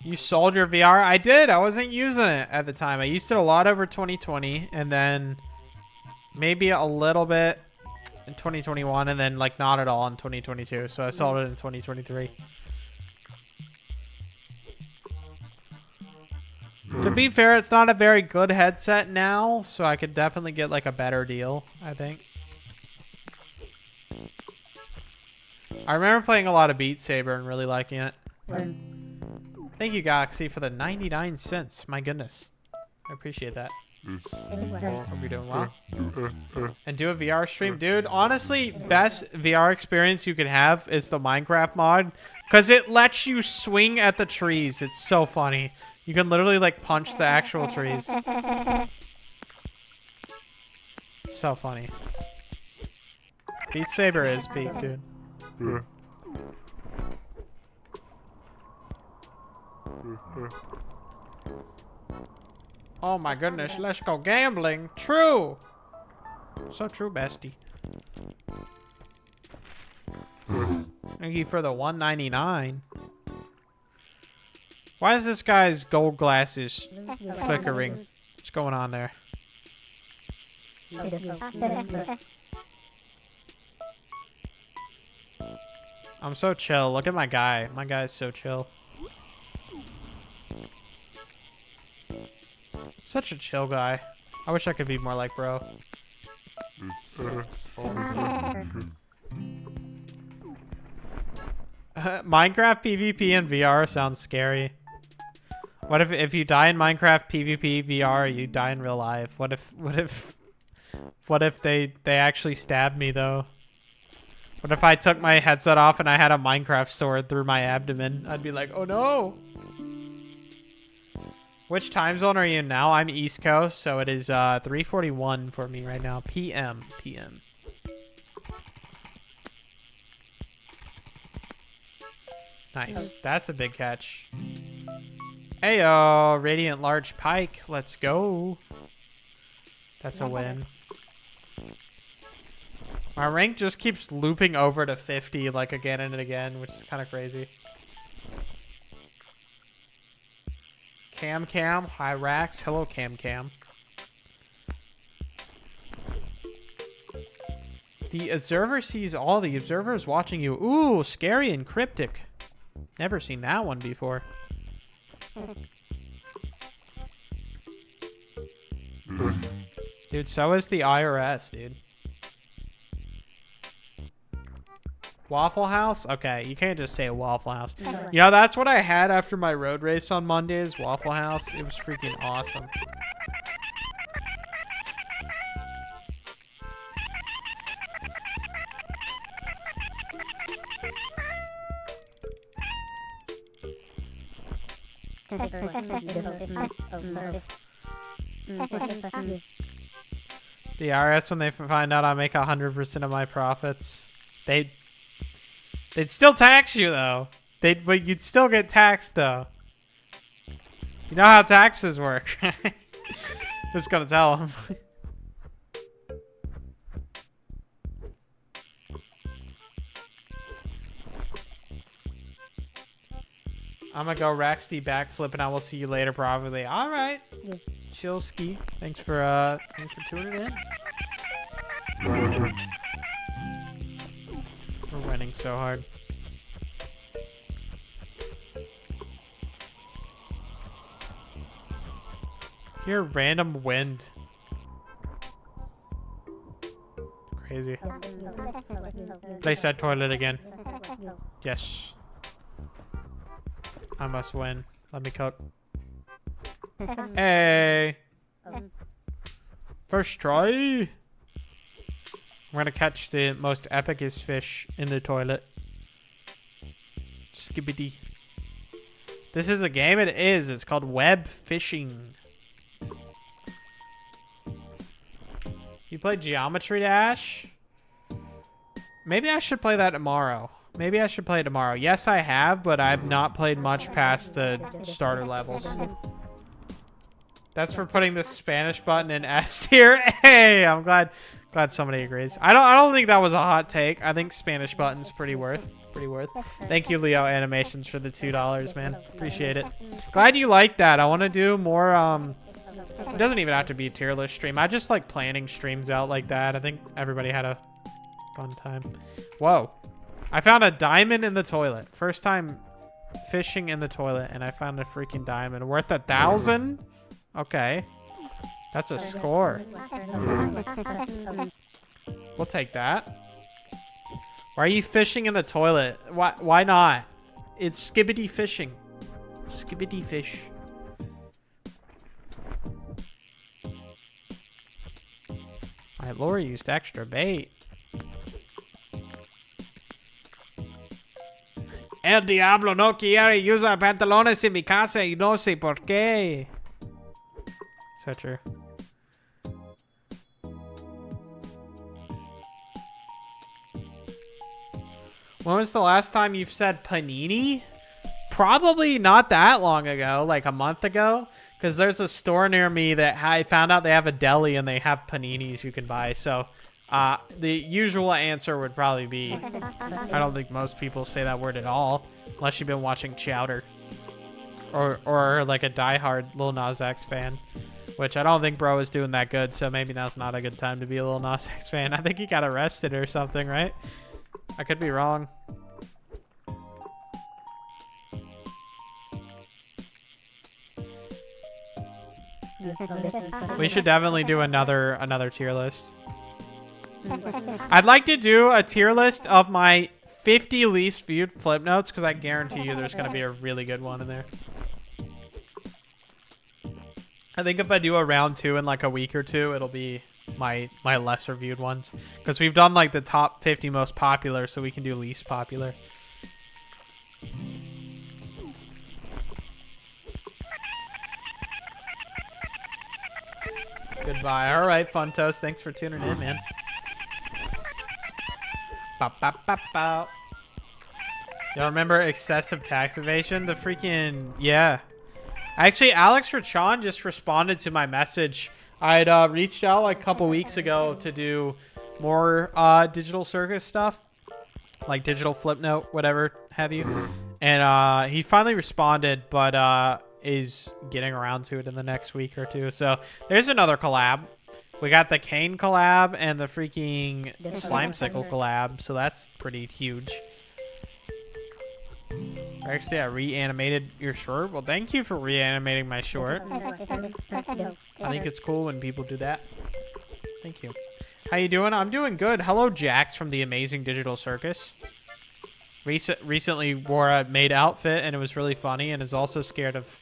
You sold your VR? I did. I wasn't using it at the time. I used it a lot over 2020 and then maybe a little bit in 2021 and then like not at all in 2022. So I sold it in 2023. To be fair, it's not a very good headset now, so I could definitely get like a better deal, I think. I remember playing a lot of Beat Saber and really liking it. Thank you, Galaxy, for the 99 cents. My goodness. I appreciate that. Hope you're doing well. And do a VR stream. Dude, honestly, best VR experience you could have is the Minecraft mod. Because it lets you swing at the trees. It's so funny. You can literally, like, punch the actual trees. It's so funny. Beat Saber is peak, dude. Oh my goodness, let's go gambling. True. So true, bestie. Thank you for the $1.99. Why is this guy's gold glasses flickering? What's going on there? I'm so chill. Look at my guy. My guy's so chill. Such a chill guy. I wish I could be more like bro. Minecraft PvP in VR sounds scary. What if you die in Minecraft PvP VR, you die in real life? What if they actually stabbed me though? What if I took my headset off and I had a Minecraft sword through my abdomen? I'd be like, oh no. Which time zone are you in now? I'm East Coast, so it is 3:41 for me right now. PM. Nice. That's a big catch. Heyo, Radiant Large Pike. Let's go. That's a win. My rank just keeps looping over to 50 like again and again, which is kind of crazy. Cam. Hi, Rax. Hello, Cam. The observer sees all. The observer is watching you. Ooh, scary and cryptic. Never seen that one before. Dude, so is the IRS, dude. Waffle House? Okay, you can't just say Waffle House. You know, that's what I had after my road race on Mondays, Waffle House. It was freaking awesome. The IRS, when they find out I make 100% of my profits, they'd still tax you though. But you'd still get taxed though. You know how taxes work. Just gonna tell them. I'm gonna go Raxty backflip and I will see you later probably. Alright. Chill ski. Thanks for tuning in. We're winning so hard. Hear random wind. Crazy. Place that toilet again. Yes. I must win. Let me cook. Hey! First try! I'm gonna catch the most epicest fish in the toilet. Skibbity. This is a game? It is. It's called web fishing. You play Geometry Dash? Maybe I should play that tomorrow. Maybe I should play it tomorrow. Yes, I have, but I've not played much past the starter levels. That's for putting the Spanish button in S tier. Hey, I'm glad somebody agrees. I don't think that was a hot take. I think Spanish button's pretty worth. Thank you, Leo Animations, for the $2, man. Appreciate it. Glad you like that. I want to do more. It doesn't even have to be a tier list stream. I just like planning streams out like that. I think everybody had a fun time. Whoa. I found a diamond in the toilet. First time fishing in the toilet, and I found a freaking diamond worth 1,000. Okay, that's a score. We'll take that. Why are you fishing in the toilet? Why not? It's skibbity fishing. Skibbity fish. Alright, Laura used extra bait. El diablo no quiere usar pantalones en mi casa y no sé por qué. So true. When was the last time you've said panini? Probably not that long ago, like a month ago. Because there's a store near me that I found out they have a deli and they have paninis you can buy. So the usual answer would probably be, I don't think most people say that word at all. Unless you've been watching Chowder. Or like a diehard Lil Nas X fan. Which I don't think bro is doing that good. So maybe now's not a good time to be a Lil Nas X fan. I think he got arrested or something, right? I could be wrong. We should definitely do another tier list. I'd like to do a tier list of my 50 least viewed flip notes because I guarantee you there's going to be a really good one in there. I think if I do a round 2 in like a week or two, it'll be my lesser viewed ones because we've done like the top 50 most popular, so we can do least popular. Goodbye. All right, Funtos. Thanks for tuning in, man. Bop, bop, bop, bop. Y'all remember excessive tax evasion? The freaking... Yeah. Actually, Alex Rachon just responded to my message. I'd reached out like a couple weeks ago to do more Digital Circus stuff. Like digital flip note, whatever have you. And he finally responded, but is getting around to it in the next week or two. So there's another collab. We got the Kane collab and the freaking Slimesicle collab. So that's pretty huge. Actually, I reanimated your short. Well, thank you for reanimating my short. I think it's cool when people do that. Thank you. How you doing? I'm doing good. Hello, Jax from the Amazing Digital Circus. Recently wore a maid outfit, and it was really funny, and is also scared of...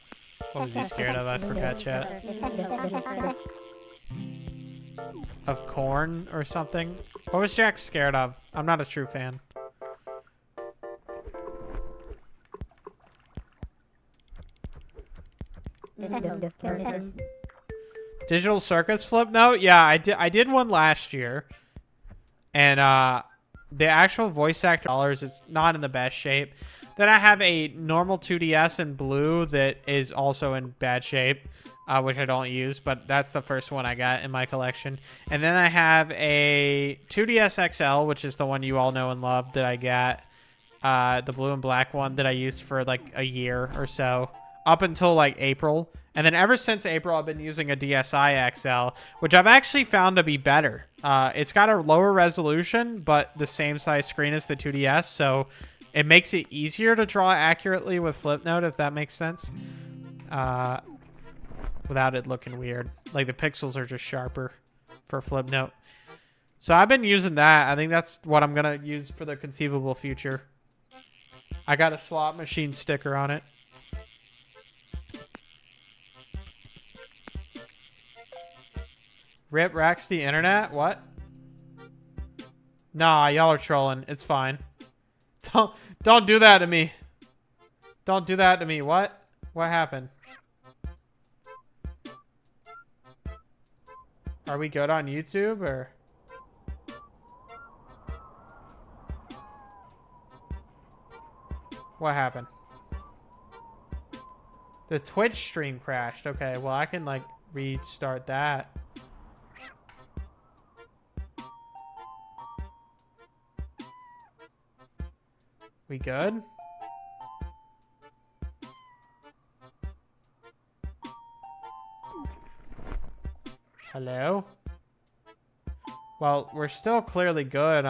What was he scared of? I forgot, chat. Of corn or something? What was Jax scared of? I'm not a true fan. Digital Circus flip note? Yeah, I did one last year. And the actual voice actor dollars, it's not in the best shape. Then I have a normal 2DS in blue that is also in bad shape, which I don't use, but that's the first one I got in my collection. And then I have a 2DS XL, which is the one you all know and love that I got, the blue and black one that I used for like a year or so, up until like April. And then ever since April, I've been using a DSi XL, which I've actually found to be better. It's got a lower resolution, but the same size screen as the 2DS, so it makes it easier to draw accurately with Flipnote, if that makes sense. Without it looking weird. Like, the pixels are just sharper for Flipnote. So I've been using that. I think that's what I'm going to use for the conceivable future. I got a slot machine sticker on it. Rip Raxty Internet? What? Nah, y'all are trolling. It's fine. Don't do that to me. Don't do that to me. What? What happened? Are we good on YouTube or? What happened? The Twitch stream crashed. Okay, well I can like restart that. We good? Hello? Well, we're still clearly good on